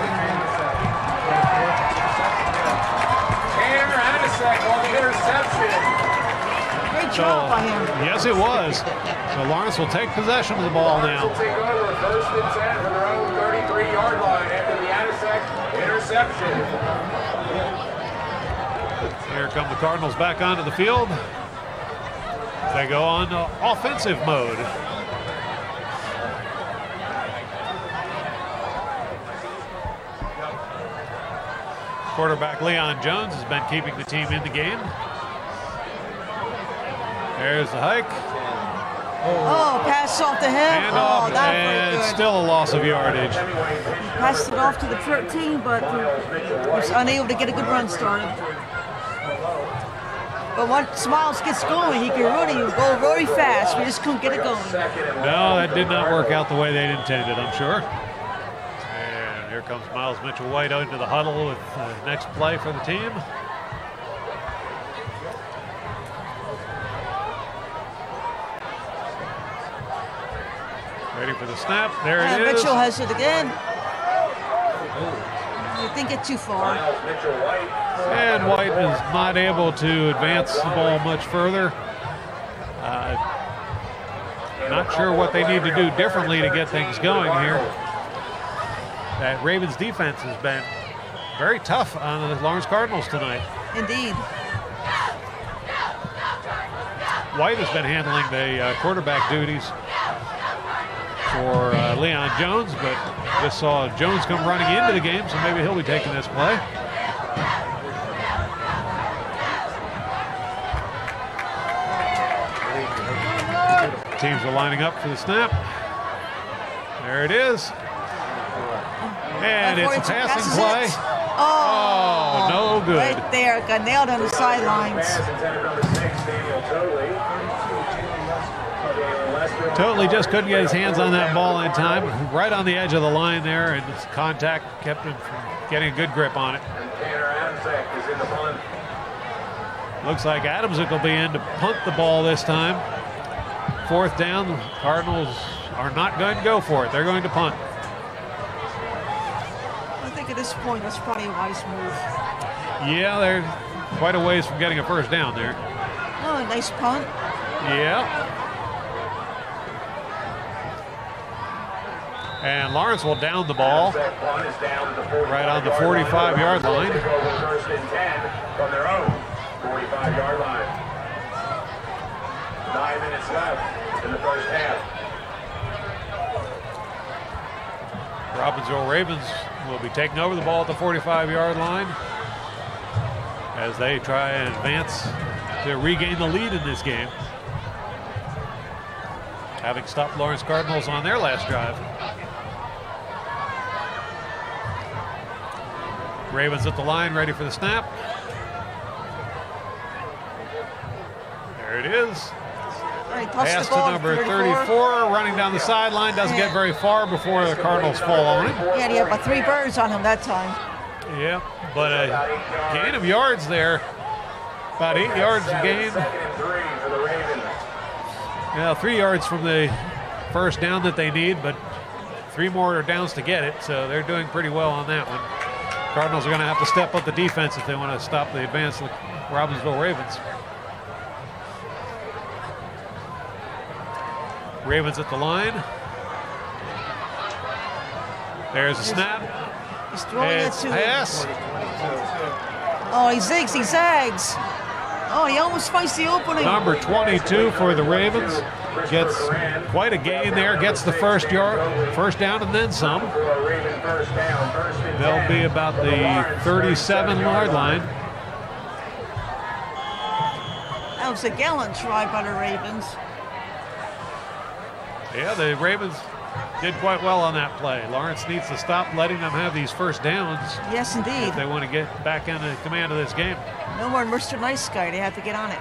Tanner Adamczyk on the interception. Great job by him. Yes, it was. So Lawrence will take possession of the ball now. Will take over 1st and 10 from their own 33-yard line after the Adamczyk interception. Here come the Cardinals back onto the field. They go on offensive mode. Quarterback Leon Jones has been keeping the team in the game. There's the hike. Oh, pass off to him. And off, that and was good. still a loss of yardage. Passed it off to the 13, but he was unable to get a good run started. But once Smiles gets going, he can really go very fast. We just couldn't get it going. No, that did not work out the way they intended, I'm sure. And here comes Miles Mitchell White out into the huddle with the next play for the team. Ready for the snap. There it is. Mitchell has it again. You didn't get too far. And White is not able to advance the ball much further. Not sure what they need to do differently to get things going here. That Ravens defense has been very tough on the Lawrence Cardinals tonight. Indeed. White has been handling the quarterback duties for Leon Jones, but just saw Jones come running into the game, so maybe he'll be taking this play. Teams are lining up for the snap. There it is. And it's a passing play. Oh, no good. Right there, got nailed on the sidelines. Totally just couldn't get his hands on that ball in time. Right on the edge of the line there, and his contact kept him from getting a good grip on it. Looks like Adamczyk will be in to punt the ball this time. 4th down, the Cardinals are not going to go for it. They're going to punt. I think at this point, that's probably a wise move. Yeah, they're quite a ways from getting a first down there. Oh, nice punt. Yeah. And Lawrence will down the ball right on the 45-yard line. First and 10 from their own 45-yard line. 9 minutes left in the first half. Robbinsville Ravens will be taking over the ball at the 45-yard line as they try and advance to regain the lead in this game, having stopped Lawrence Cardinals on their last drive. Ravens at the line, ready for the snap. There it is. Pass to number 34, running down the sideline, doesn't get very far before the Cardinals fall on him. Yeah, he had about 3 birds on him that time. Yeah, but a gain of yards there, about 8 yards a gain. Yeah, 3 yards from the first down that they need, but 3 more downs to get it, so they're doing pretty well on that one. Cardinals are going to have to step up the defense if they want to stop the advance of the Robbinsville Ravens. Ravens at the line. There's a snap. He's throwing it It's to pass. Oh, he zigs, he zags. Oh, he almost finds the opening. Number 22 for the Ravens gets quite a gain there, gets the first down and then some. They'll be about the 37-yard line. That was a gallant try by the Ravens. Yeah, the Ravens did quite well on that play. Lawrence needs to stop letting them have these first downs Yes, indeed. if they want to get back into command of this game. No more Mr. Nice Guy. They have to get on it.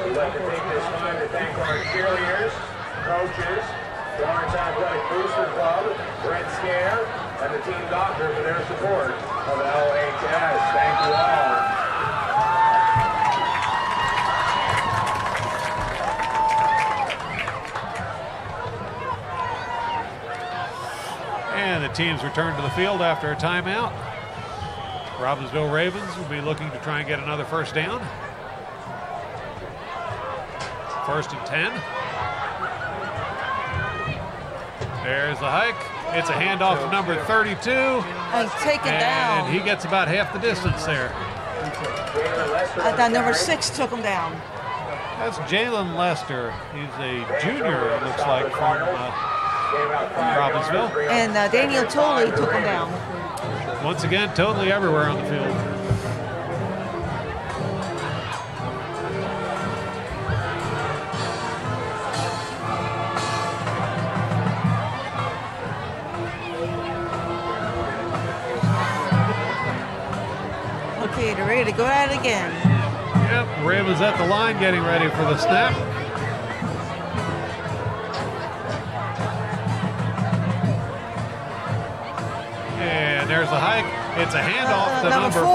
We'd like to take this time to thank our cheerleaders, coaches, Lawrence Athletic Booster Club, Red Scare, and the team doctor for their support of LHS. Thank you all. And the teams return to the field after a timeout. Robbinsville Ravens will be looking to try and get another first down. 1st and 10. There's the hike. It's a handoff to number 32. And taken down. And he gets about half the distance there. I thought number 6 took him down. That's Jalen Lester. He's a junior, it looks like, from Robbinsville. And Daniel Tolley took him down. Once again, totally everywhere on the field. Okay, they're ready to go at it again. Yep, Ravens at the line getting ready for the snap. And there's the hike. It's a handoff to number 4.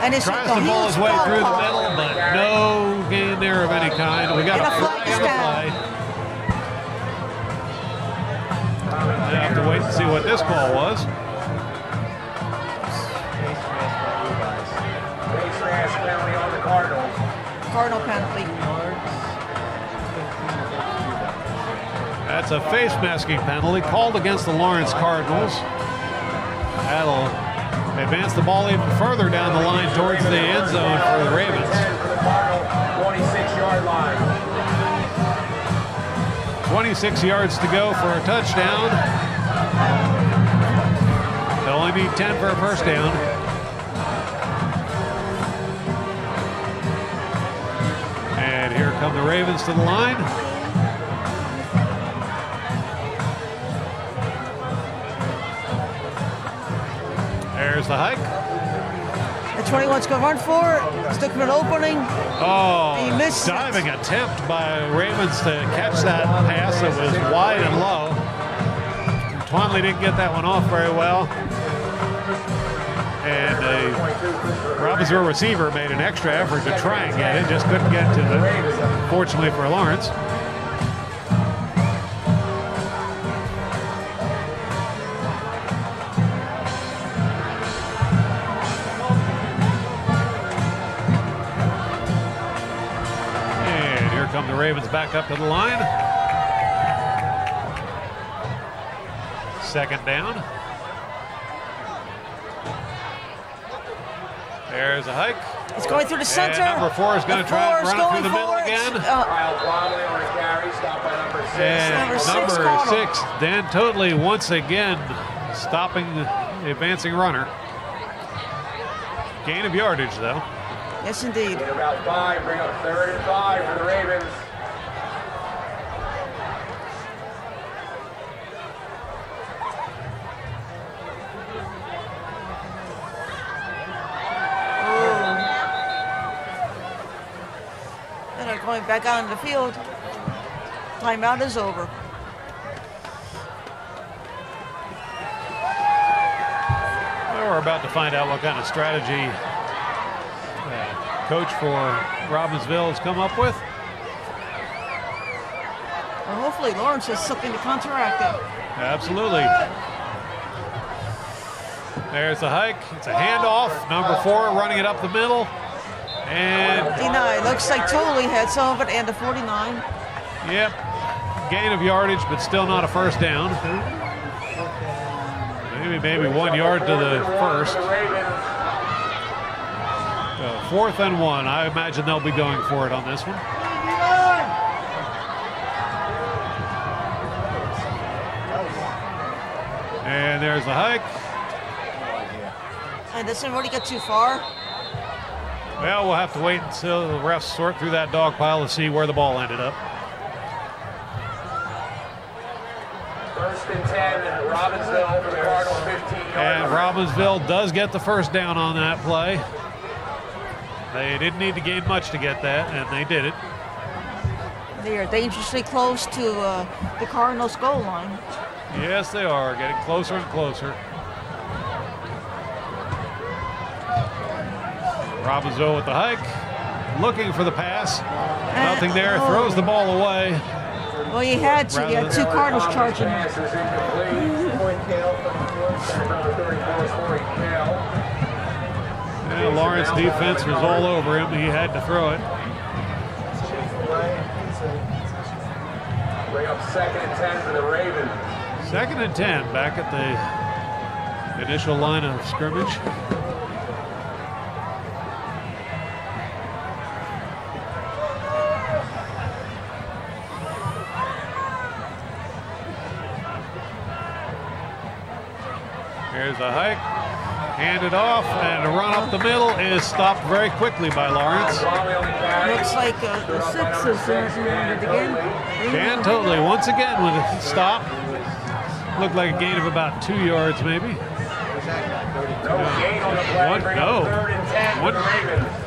And it's Tries to ball his way through the middle, but no gain there of any kind. We got a flag on the play. I have to wait and see what this call was. Face mask penalty on the Cardinals. Cardinal penalty. That's a face masking penalty called against the Lawrence Cardinals. That'll advance the ball even further down the line towards the end zone for the Ravens. 26-yard line. 26 yards to go for a touchdown. They only need 10 for a first down. And here come the Ravens to the line. There's the hike. The 21's going to run for it. Stick him an opening. Oh, He missed it. diving attempt by Ravens to catch that pass that was wide and low. Twanley didn't get that one off very well. And a Robbinsville receiver made an extra effort to try and get it, just couldn't get to it, fortunately for Lawrence. the Ravens back up to the line. Second down. There's a hike. It's going through the center. And number 4 is going to try and run it through the middle again. And number 6, Dan Totley, once again stopping the advancing runner. Gain of yardage, though. Yes, indeed. About 5, bring up 3rd and 5 for the Ravens. They're going back out on the field. Timeout is over. Well, we're about to find out what kind of strategy coach for Robbinsville has come up with. Well, hopefully Lawrence has something to counteract it. Absolutely. There's the hike. It's a handoff. Number 4 running it up the middle. And 59. Looks like Totley had some of it, and the 49. Yep. Gain of yardage, but still not a first down. Maybe 1 yard to the first. 4th and 1. I imagine they'll be going for it on this one. And there's the hike. And doesn't really get too far. Well, we'll have to wait until the refs sort through that dog pile to see where the ball ended up. 1st and 10, Robbinsville for the Cardinals, 15 yards. And Robbinsville does get the first down on that play. They didn't need to gain much to get that, and they did it. They are dangerously close to the Cardinals' goal line. Yes, they are, getting closer and closer. Robbinsville with the hike, looking for the pass. Nothing there, throws the ball away. Well, you had to. You had 2 Cardinals charging. And Lawrence defense was all over him. He had to throw it. Bring up 2nd and 10 for the Ravens. 2nd and 10, back at the initial line of scrimmage. Here's a hike, handed off, and a run up the middle is stopped very quickly by Lawrence. Looks like the 6 is doing it again. Dan Totley once again with a stop. Looked like a gain of about 2 yards, maybe. No gain on the play. One, Bring no. up 3rd and 10 for the Ravens.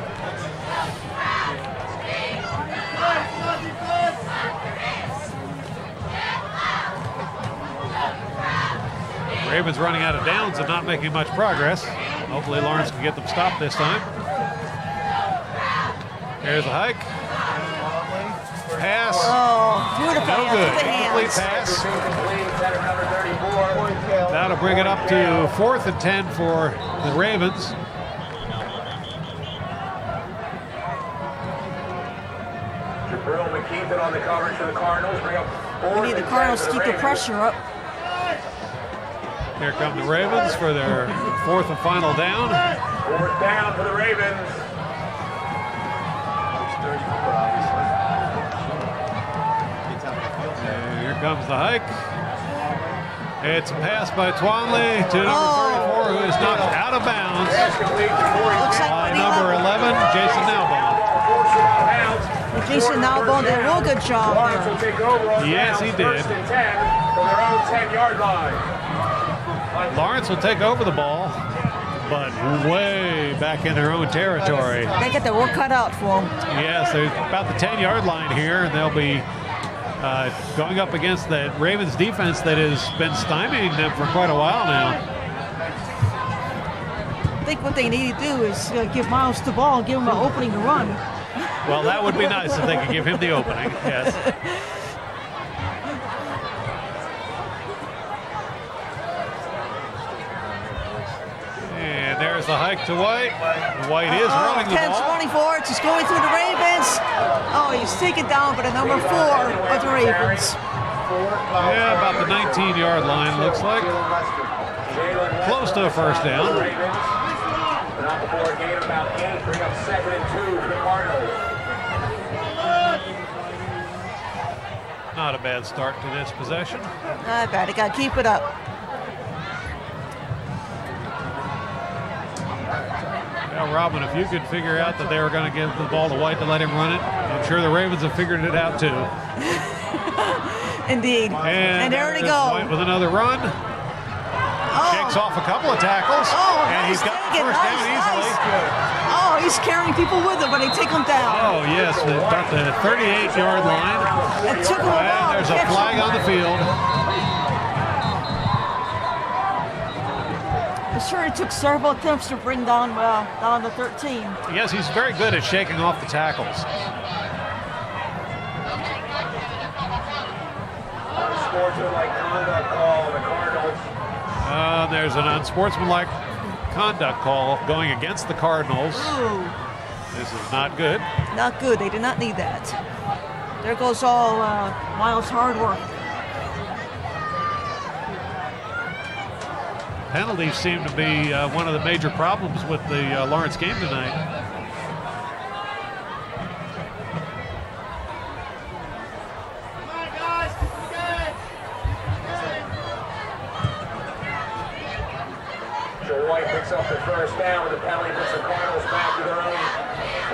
Ravens running out of downs and not making much progress. Hopefully Lawrence can get them stopped this time. Here's a hike. Pass. Oh, beautiful. No good. To the Incomplete hands. pass. That'll bring it up to 4th and 10 for the Ravens. Jabril McKeithen on the coverage for the Cardinals. Bring up 4th We need the and 10 Cardinals for to the keep the Ravens. pressure up. Here come the Ravens for their 4th and final down. 4th down for the Ravens. And here comes the hike. It's a pass by Twanley to number 34, who is knocked out of bounds Looks like by number 11, Jason Nalbaum. Jason Nalbaum did a real good job Lawrence will there. take over on the Yes, he Cardinals, did. 1st and 10 from their own 10-yard line. Lawrence will take over the ball, but way back in their own territory. They get the work cut out for them. Yes, they're about the 10-yard line here, and they'll be going up against the Ravens defense that has been stymieing them for quite a while now. I think what they need to do is give Miles the ball and give him an opening to run. Well, that would be nice if they could give him the opening, yes. And there's the hike to White. White is running the ball. 10-24. It's just going through the Ravens. Oh, he's taken down by the number 4 of the Ravens. Yeah, about the 19-yard line, looks like. Close to a first down. Not before a gain of about 8, bring up 2nd and 2 for the Cardinals. Not a bad start to this possession. Not bad. You got to keep it up. Well, Robin, if you could figure out that they were going to give the ball to White to let him run it, I'm sure the Ravens have figured it out too. Indeed. And there they go. White with another run. Shakes off a couple of tackles. And he's got the first down easily. Oh, he's carrying people with him when they take him down. Oh, yes, about the 38-yard line. It took him a while. And there's a flag on the field. I'm sure it took several attempts to bring down the 13. Yes, he's very good at shaking off the tackles. Unsportsmanlike conduct call, the Cardinals. There's an unsportsmanlike conduct call going against the Cardinals. Ooh. This is not good. Not good. They did not need that. There goes all Miles' hard work. Penalties seem to be one of the major problems with the Lawrence game tonight. White picks up the first down with a penalty, puts the Cardinals back to their own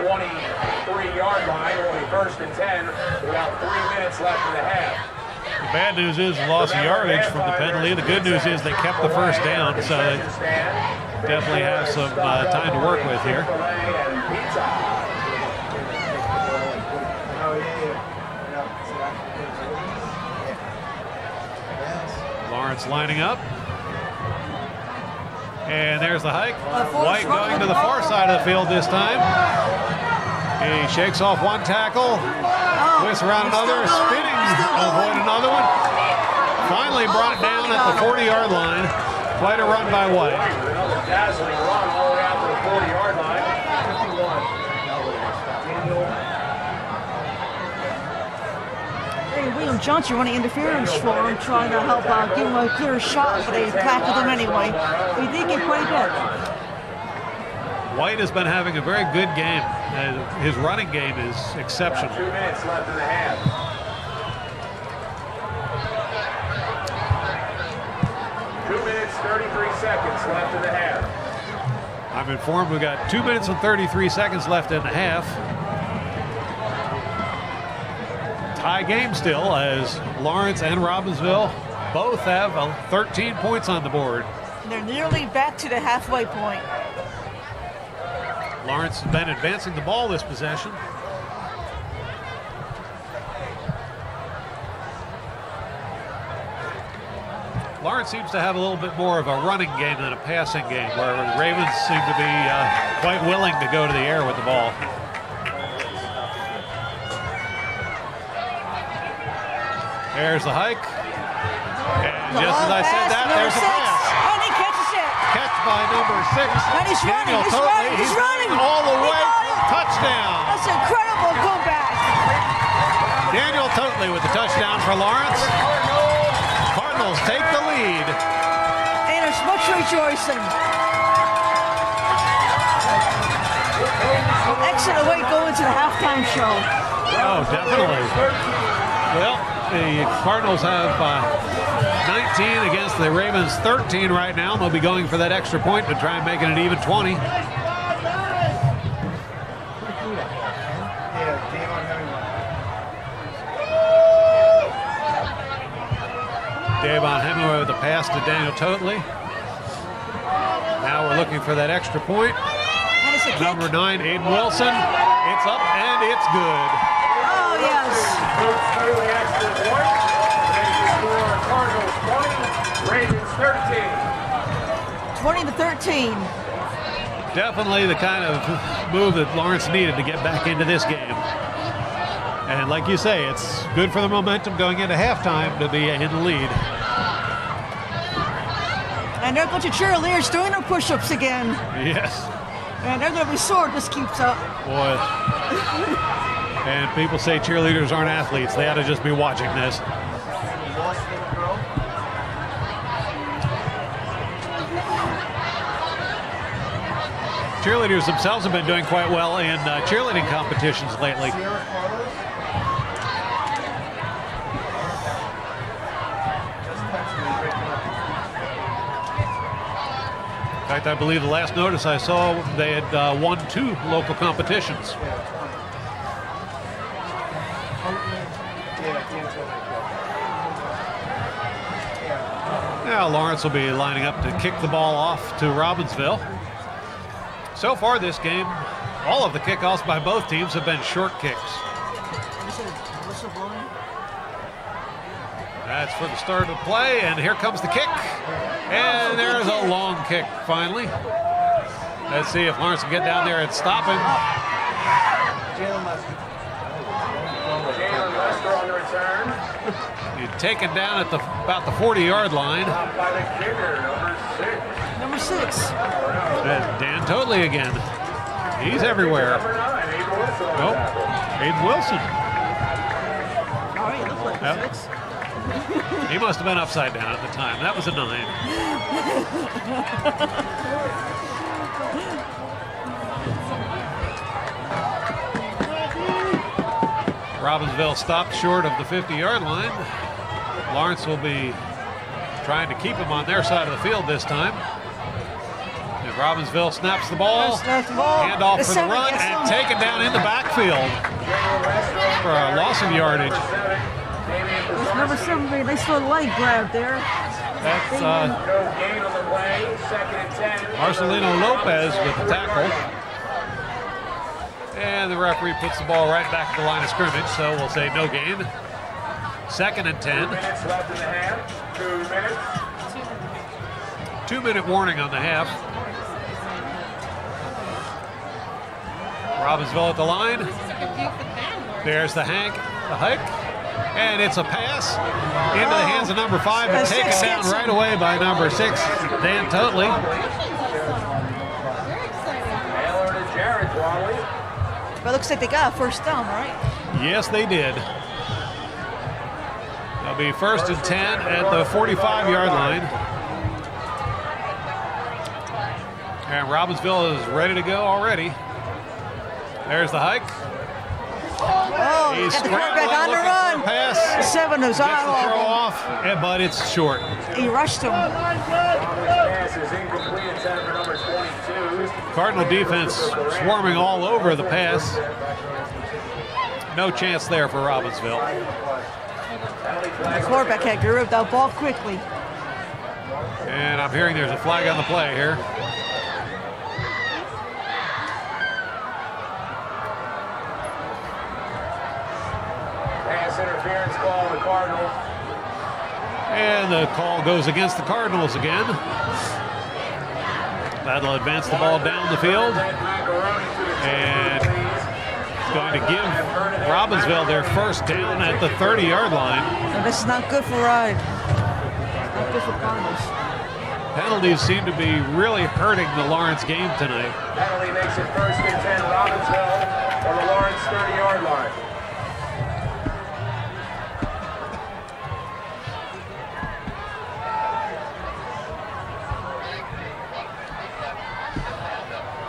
23-yard line. Only 1st and 10 with about 3 minutes left in the half. The bad news is loss of yardage from the penalty. The good news is they kept the first down, so they definitely have some time to work with here. Lawrence lining up. And there's the hike. White going to the far side of the field this time. He shakes off one tackle, twists around another, spinning to avoid another one. Finally brought it down at the 40-yard line. Quite a run by White. Another dazzling run all the way out to the 40-yard line. 51. Hey, William Johnson running interference for him, trying to help give him a clear shot, but they tackled him anyway. He did get quite a bit. White has been having a very good game. His running game is exceptional. 2 minutes left in the half. Two minutes, 33 seconds left in the half. I'm informed we've got 2 minutes and 33 seconds left in the half. Tie game still, as Lawrence and Robbinsville both have 13 points on the board. And they're nearly back to the halfway point. Lawrence has been advancing the ball this possession. Lawrence seems to have a little bit more of a running game than a passing game, where the Ravens seem to be quite willing to go to the air with the ball. There's the hike. And just as I said that, there's a pass. And he catches it. Catch by number 6. And he's running, he's running. All the way for a touchdown. That's an incredible comeback. Daniel Totley with the touchdown for Lawrence. Cardinals take the lead. And there's much rejoicing. Excellent way to go into the halftime show. Oh, definitely. Well, the Cardinals have 19 against the Ravens 13 right now. They'll be going for that extra point to try and make it an even 20. Davon Hemingway with the pass to Daniel Totley. Now we're looking for that extra point. And it's a kick. Number 9, Aiden Wilson. It's up and it's good. Oh, yes. Early extra point. Cardinals 20, Ravens 13. 20-13. Definitely the kind of move that Lawrence needed to get back into this game. And like you say, it's good for the momentum going into halftime to be in the lead. And there goes the cheerleaders doing their push-ups again. Yes. And they're going to be sore if this keeps up. Boy. And people say cheerleaders aren't athletes. They ought to just be watching this. Cheerleaders themselves have been doing quite well in cheerleading competitions lately. In fact, I believe the last notice I saw, they had won 2 local competitions. Now Lawrence will be lining up to kick the ball off to Robbinsville. So far this game, all of the kickoffs by both teams have been short kicks. That's for the start of the play, and here comes the kick. And there's a long kick, finally. Let's see if Lawrence can get down there and stop him. Jalen Lester on the return. He's taken down at about the 40-yard line. Stopped by the kicker, Number 6. And Dan Totley again. He's everywhere. Number 9, Aiden Wilson. Nope. Aiden Wilson. Oh, he looked like a 6. He must have been upside down at the time. That was a 9. Robbinsville stopped short of the 50-yard line. Lawrence will be trying to keep him on their side of the field this time. And Robbinsville snaps the ball. Hand off for the run and taken down in the backfield for a loss of yardage. Number 7, they saw a leg grab there. That's No gain on the play. 2nd and 10. Marcelino Lopez with the tackle. And the referee puts the ball right back at the line of scrimmage, so we'll say no gain. 2nd and 10. 2 minutes left in the half. 2 minutes. 2-minute warning on the half. Robbinsville at the line. There's the hike. And it's a pass into the hands of number 5, but taken down right away by number 6, Dan Totley. Taylor to Jared Wally. But it looks like they got a first down, right? Yes, they did. It'll be 1st and 10 at the 45-yard line. And Robbinsville is ready to go already. There's the hike. Oh, He's got the quarterback on the run. Pass. 7 was Gets the throw on. off, but it's short. He rushed him. Pass is incomplete. It's time for number 22. Cardinal defense swarming all over the pass. No chance there for Robbinsville. The quarterback had to rip that ball quickly. And I'm hearing there's a flag on the play here. Pass interference call on the Cardinals. And the call goes against the Cardinals again. That'll advance the ball down the field. And it's going to give Robbinsville their first down at the 30-yard line. And this is not good for Ride. Not good for Cardinals. Penalties seem to be really hurting the Lawrence game tonight. Penalty makes it 1st and 10 Robbinsville from the Lawrence 30-yard line.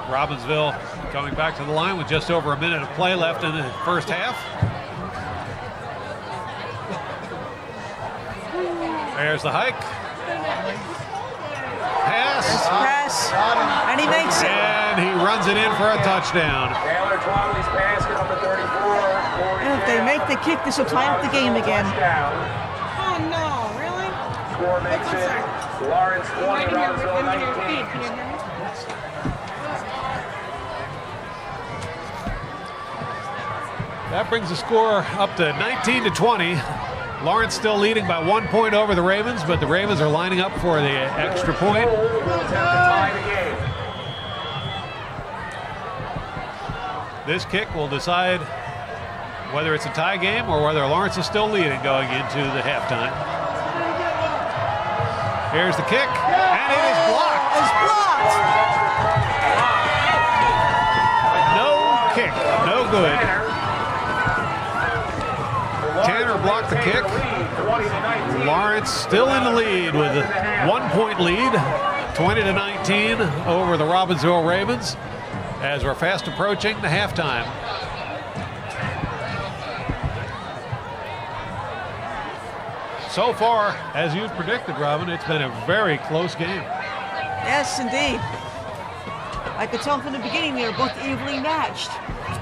Robbinsville coming back to the line with just over a minute of play left in the first half. There's the hike. Pass. And he makes it. And he runs it in for a touchdown. Taylor Twomley's pass to number 34. And if they make the kick, this will tie up the game again. Oh no, really? Score makes it Lawrence 20, Robbinsville 19. That brings the score up to 19-20. Lawrence still leading by 1 point over the Ravens, but the Ravens are lining up for the extra point. This kick will decide whether it's a tie game or whether Lawrence is still leading going into the halftime. Here's the kick, and it is blocked. It's blocked. kick. No good. Tanner blocked the kick. Lawrence still in the lead with a 1-point lead, 20-19 over the Robbinsville Ravens as we're fast approaching the halftime. So far, as you predicted, Robin, it's been a very close game. Yes, indeed. I could tell from the beginning they were both evenly matched.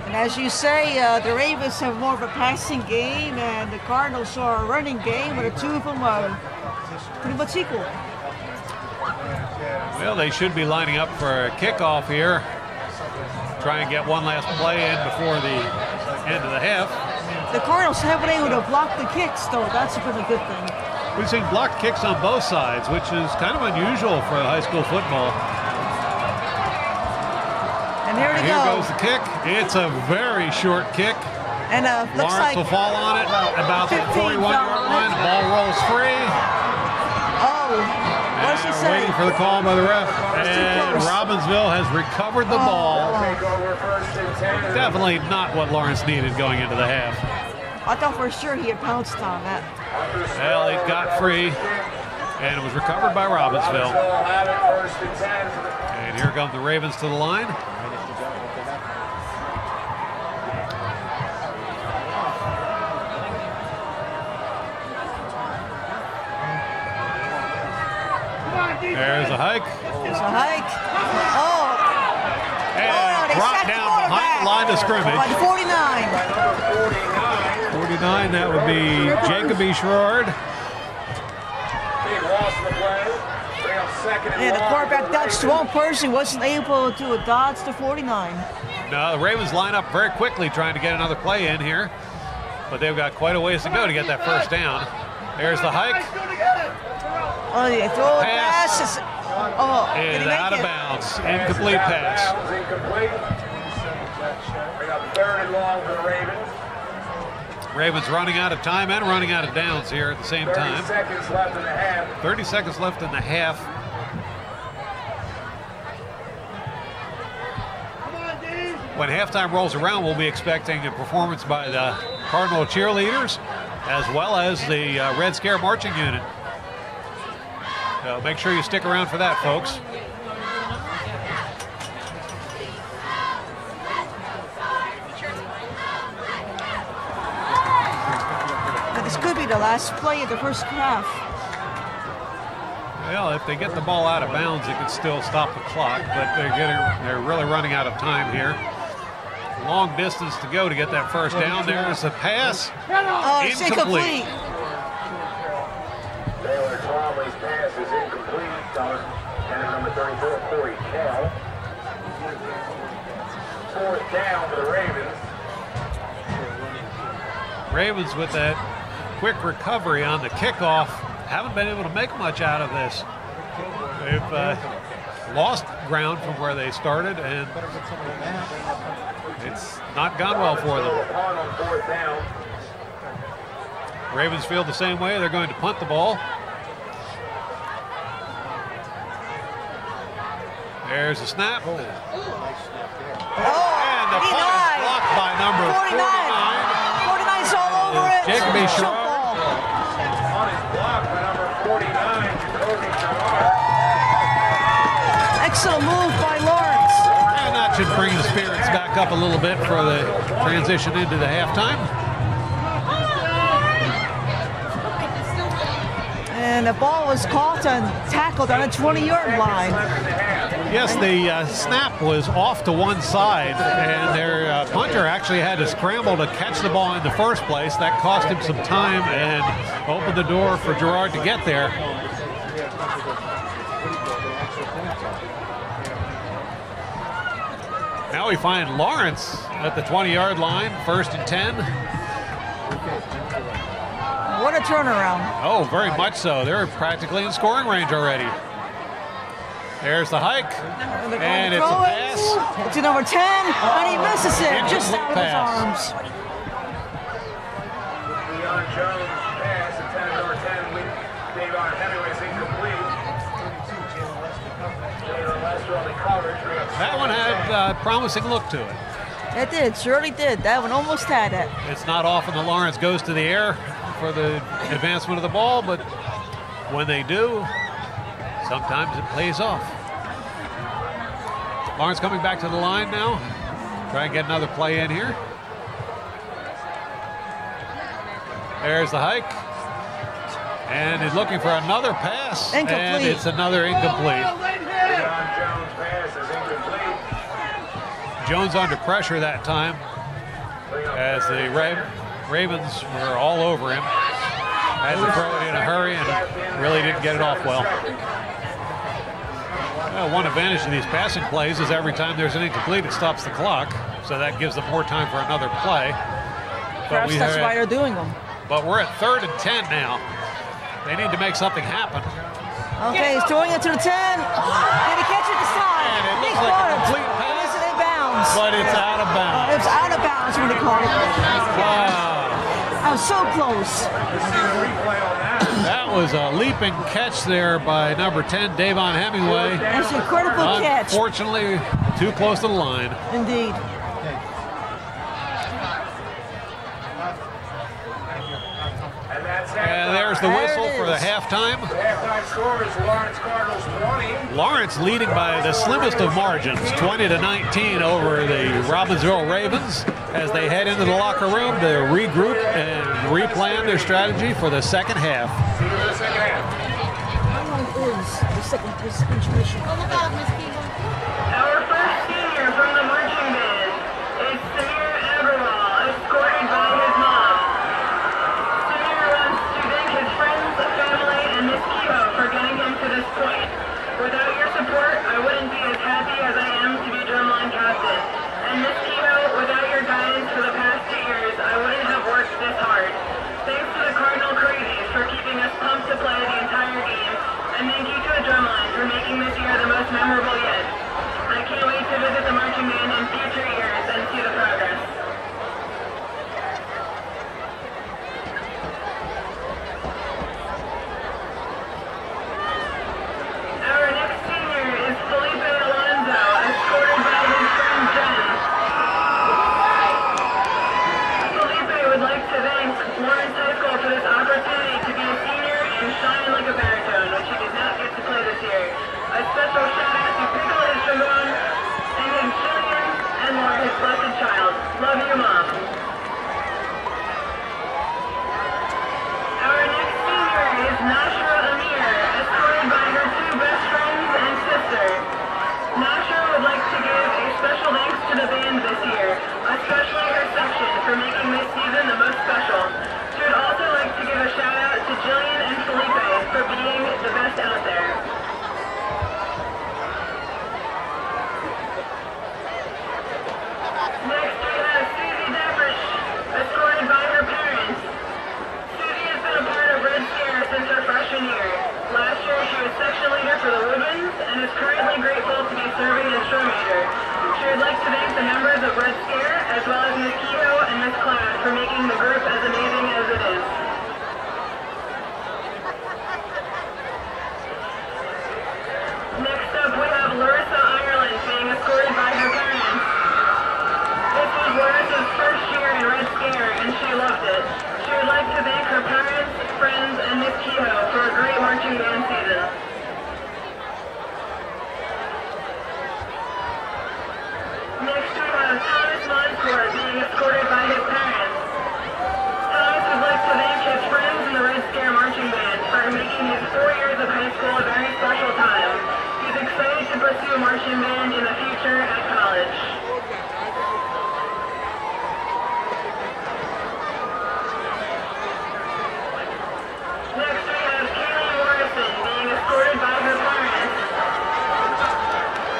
And as you say, the Ravens have more of a passing game, and the Cardinals are a running game, but the two of them are pretty much equal. Well, they should be lining up for a kickoff here. Try and get one last play in before the end of the half. The Cardinals haven't been able to block the kicks, though. That's been a good thing. We've seen blocked kicks on both sides, which is kind of unusual for high school football. And here they Here go. goes the kick. It's a very short kick. And looks Lawrence like will fall on it about the 15 41-yard line. The ball rolls free. Oh, what does he And say? waiting for the call by the ref. It's too And close. Robbinsville has recovered the ball. Take over first and 10. Definitely not what Lawrence needed going into the half. I thought for sure he had pounced on that. Well, it got free, and it was recovered by Robbinsville. Will have it first and 10. And here come the Ravens to the line. There's a hike. There's a hike. Oh, And they brought sacked the down behind the line of by scrimmage. the 49. 49, that would be Jacoby Sherrard. Big loss of the play. Bring up second and And the long. quarterback dodged one person, wasn't able to dodge the 49. No, the Ravens line up very quickly trying to get another play in here, but they've got quite a ways to go to get that first down. There's the hike. Oh, they throw a Pass. pass. Oh, did Is he make out of it? bounds. Incomplete pass. Pass is incomplete. Bring up third and long for the Ravens. Ravens running out of time and running out of downs here at the same 30 time. seconds left in the half. 30 seconds left in the half. When halftime rolls around, we'll be expecting a performance by the Cardinal cheerleaders as well as the Red Scare marching unit. So make sure you stick around for that, folks. But this could be the last play of the first half. Well, if they get the ball out of bounds, it could still stop the clock, but they're really running out of time here. Long distance to go to get that first down. There's a pass. Oh, it's Incomplete. incomplete. Taylor Twomley's pass is incomplete. And number 34, Corey Kell. Fourth down for the Ravens. Ravens with that quick recovery on the kickoff haven't been able to make much out of this. They've lost ground from where they started, and it's not gone well for them. Punt on fourth down. Ravens feel the same way. They're going to punt the ball. There's a snap. Oh, And the punt is blocked by number 49. 49's all over it. Jacoby Jump Sherrard. ball. Punt is blocked by number 49, Jacoby Sherrard. Excellent move by Lawrence. And that should bring the spirits back up a little bit for the transition into the halftime. And the ball was caught and tackled on a 20-yard line. Yes, the snap was off to one side, and their punter actually had to scramble to catch the ball in the first place. That cost him some time and opened the door for Gerard to get there. Now we find Lawrence at the 20-yard line, first and 10. What a turnaround. Oh, very much so. They're practically in scoring range already. There's the hike, And they're going and to it's a throw pass. it to number 10, and he misses it just Incomplete out of his pass. arms. Leon Jones pass at 10-yard 10. Davon Hemingway's incomplete. Jalen Lester on the coverage. That one had a promising look to it. It did, surely did. That one almost had it. It's not often the Lawrence goes to the air for the advancement of the ball, but when they do, sometimes it plays off. Lawrence coming back to the line now. Try and get another play in here. There's the hike. And he's looking for another pass. Incomplete. And it's another incomplete. John Jones' pass is incomplete. Jones under pressure that time as the Ravens were all over him. Had to throw it in a hurry and really didn't get it off well. Well, one advantage of these passing plays is every time there's an incomplete, it stops the clock. So that gives them more time for another play. Perhaps that's why they're doing them. But we're at 3rd and 10 now. They need to make something happen. Okay, he's throwing it to the 10. Did he catch it this time? And it He looks like a caught it. complete pass. It is in bounds. But it's out of bounds. It's out of bounds when he caught it. Wow. I was so close. That was a leaping catch there by number 10, Davon Hemingway. That's a critical catch. Unfortunately, too close to the line. Indeed. And there's the whistle for the halftime. The halftime score is Lawrence Cardinals 20. Lawrence leading by the slimmest of margins, 20-19 over the Robbinsville Ravens as they head into the locker room to regroup and replan their strategy for the second half. See you in the second half. How long is the second intermission? Our first senior from the marching band is Samir Agarwal, escorted by his mom. Samir wants to thank his friends, family, and Miss Kehoe for getting him to this point. Without your support, I wouldn't be as happy as I am to be drumline captain. And Miss Kehoe, without your guidance for the past 2 years, I wouldn't have worked this hard. Thanks to the Cardinal Crazies for keeping us pumped to play the entire game, and thank you to the drumline for making this year the most memorable yet. I can't wait to visit the marching band in future years and see the progress. Our next senior is Felipe Alonso, escorted by his friend Jen. Felipe would like to thank Lawrence High School for this opportunity to be a senior and shine like a baritone, which he did not get to play this year. A special shout out to Pickle, his trombone, and his Jillian, and Laura, his blessed child. Love you, Mom. Our next senior is Nashra Amir, escorted by her 2 best friends and sister. Nashra would like to give a special thanks to the band this year, especially her section for making this season the most special. She would also like to give a shout out to Jillian and Felipe for being the best out there. Next we have Susie Deprish, escorted by her parents. Susie has been a part of Red Scare since her freshman year. Last year she was section leader for the Woodlands and is currently grateful to be serving as drum major. She would like to thank the members of Red Scare as well as Ms. Kehoe and Ms. Cloud for making the group as amazing as it is. Next up we have Larissa Ireland being escorted by her parents. This was Larissa's first year in Red Scare and she loved it. She would like to thank her parents, friends, and Miss Kehoe for a great marching band season. Next we have Thomas Montour being escorted by his parents. Thomas would like to thank his friends in the Red Scare Marching Band for making his 4 years of high school a very special time. He's excited to pursue marching band in the future at college. Next we have Kaylee Morrison being escorted by her parents.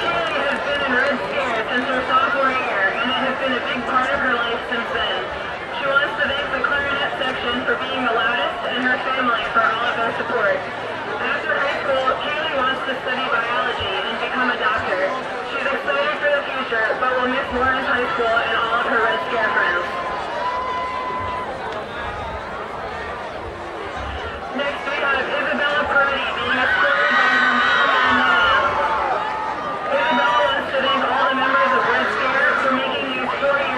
Kaylee has been in Red Scare since her sophomore year, and it has been a big part of her life since then. She wants to thank the clarinet section for being the loudest and her family for all of their support. After high school, Kaylee wants to study biology and become a doctor. She's excited for the future, but will miss Lawrence High School and all of her Red Scare friends. Next we have Isabella Purdy being escorted by her mom and Nana. Isabella wants to thank all the members of Red Scare for making these 4 years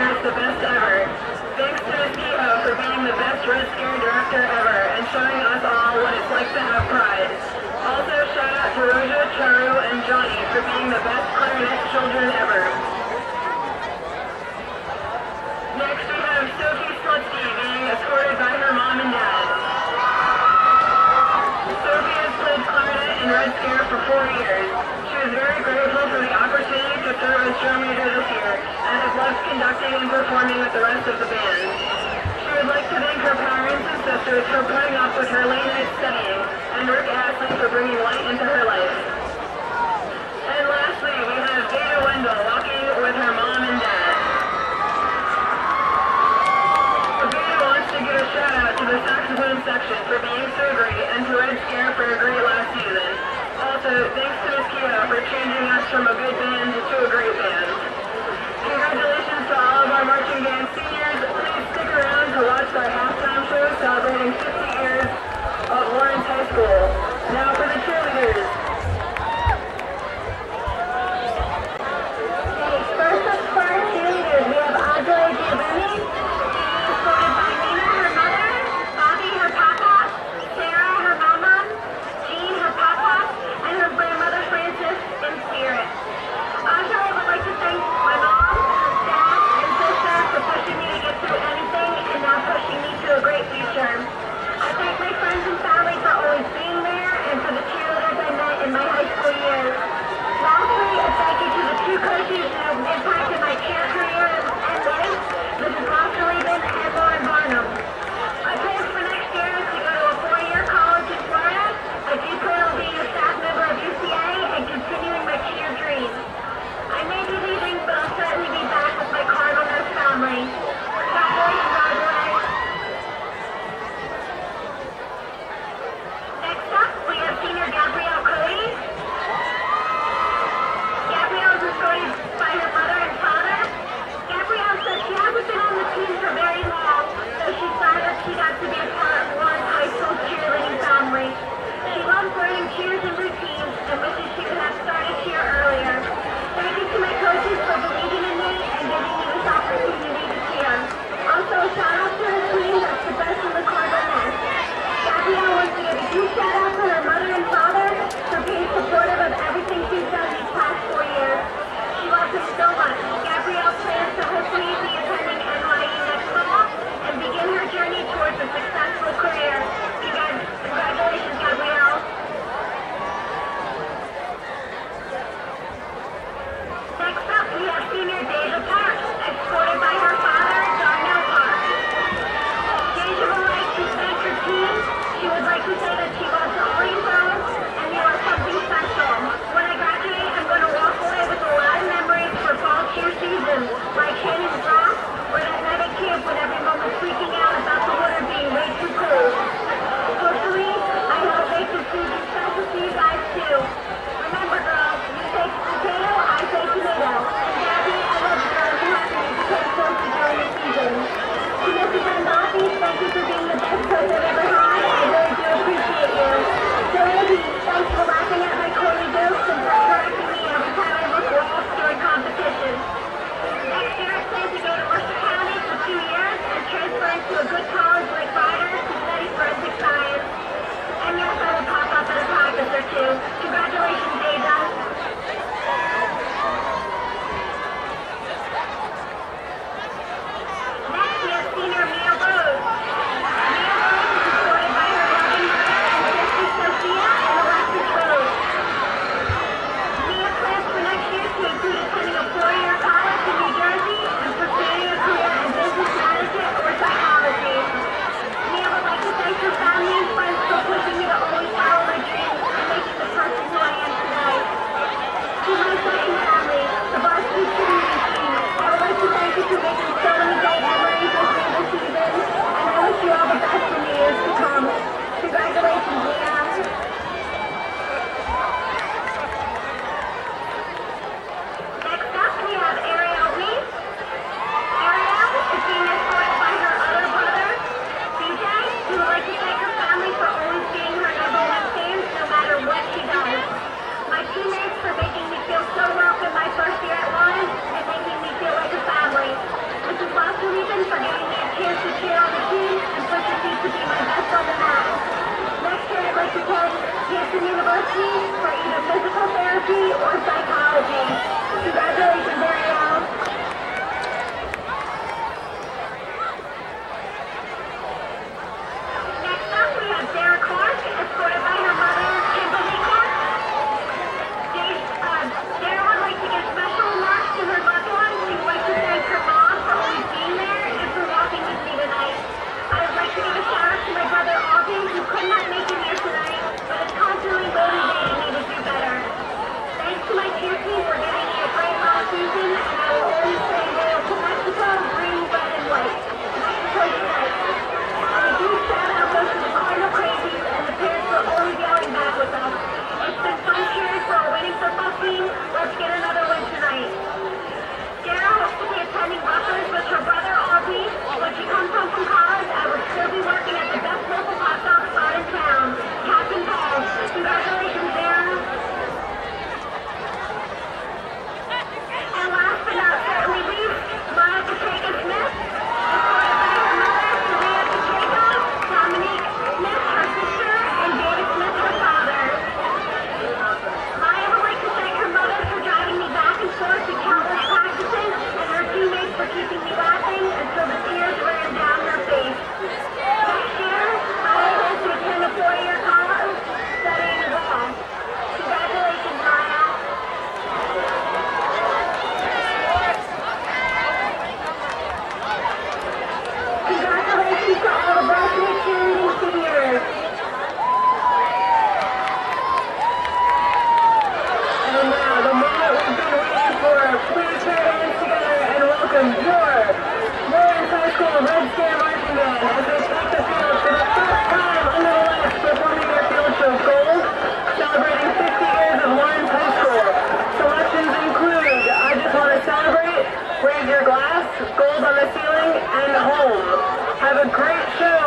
conductor ever and showing us all what it's like to have pride. Also, shout out to Roja, Charu, and Johnny for being the best clarinet children ever. Next, we have Sophie Slutsky being escorted by her mom and dad. Sophie has played clarinet in Red Scare for 4 years. She was very grateful for the opportunity to serve as drum major this year and has loved conducting and performing with the rest of the band. She would like to thank her parents and sisters for putting up with her late-night studying and Rick Astley for bringing light into her life. And lastly, we have Veda Wendell walking with her mom and dad. Veda wants to give a shout out to the saxophone section for being so great and to Red Scare for a great last season. Also, thanks to Miss Kia for changing us from a good band to a great band. Congratulations to all of our marching band seniors. Please stick around to watch our halftime show celebrating 50 years of Lawrence High School. Now for the cheerleaders. the ceiling and home. Have a great show.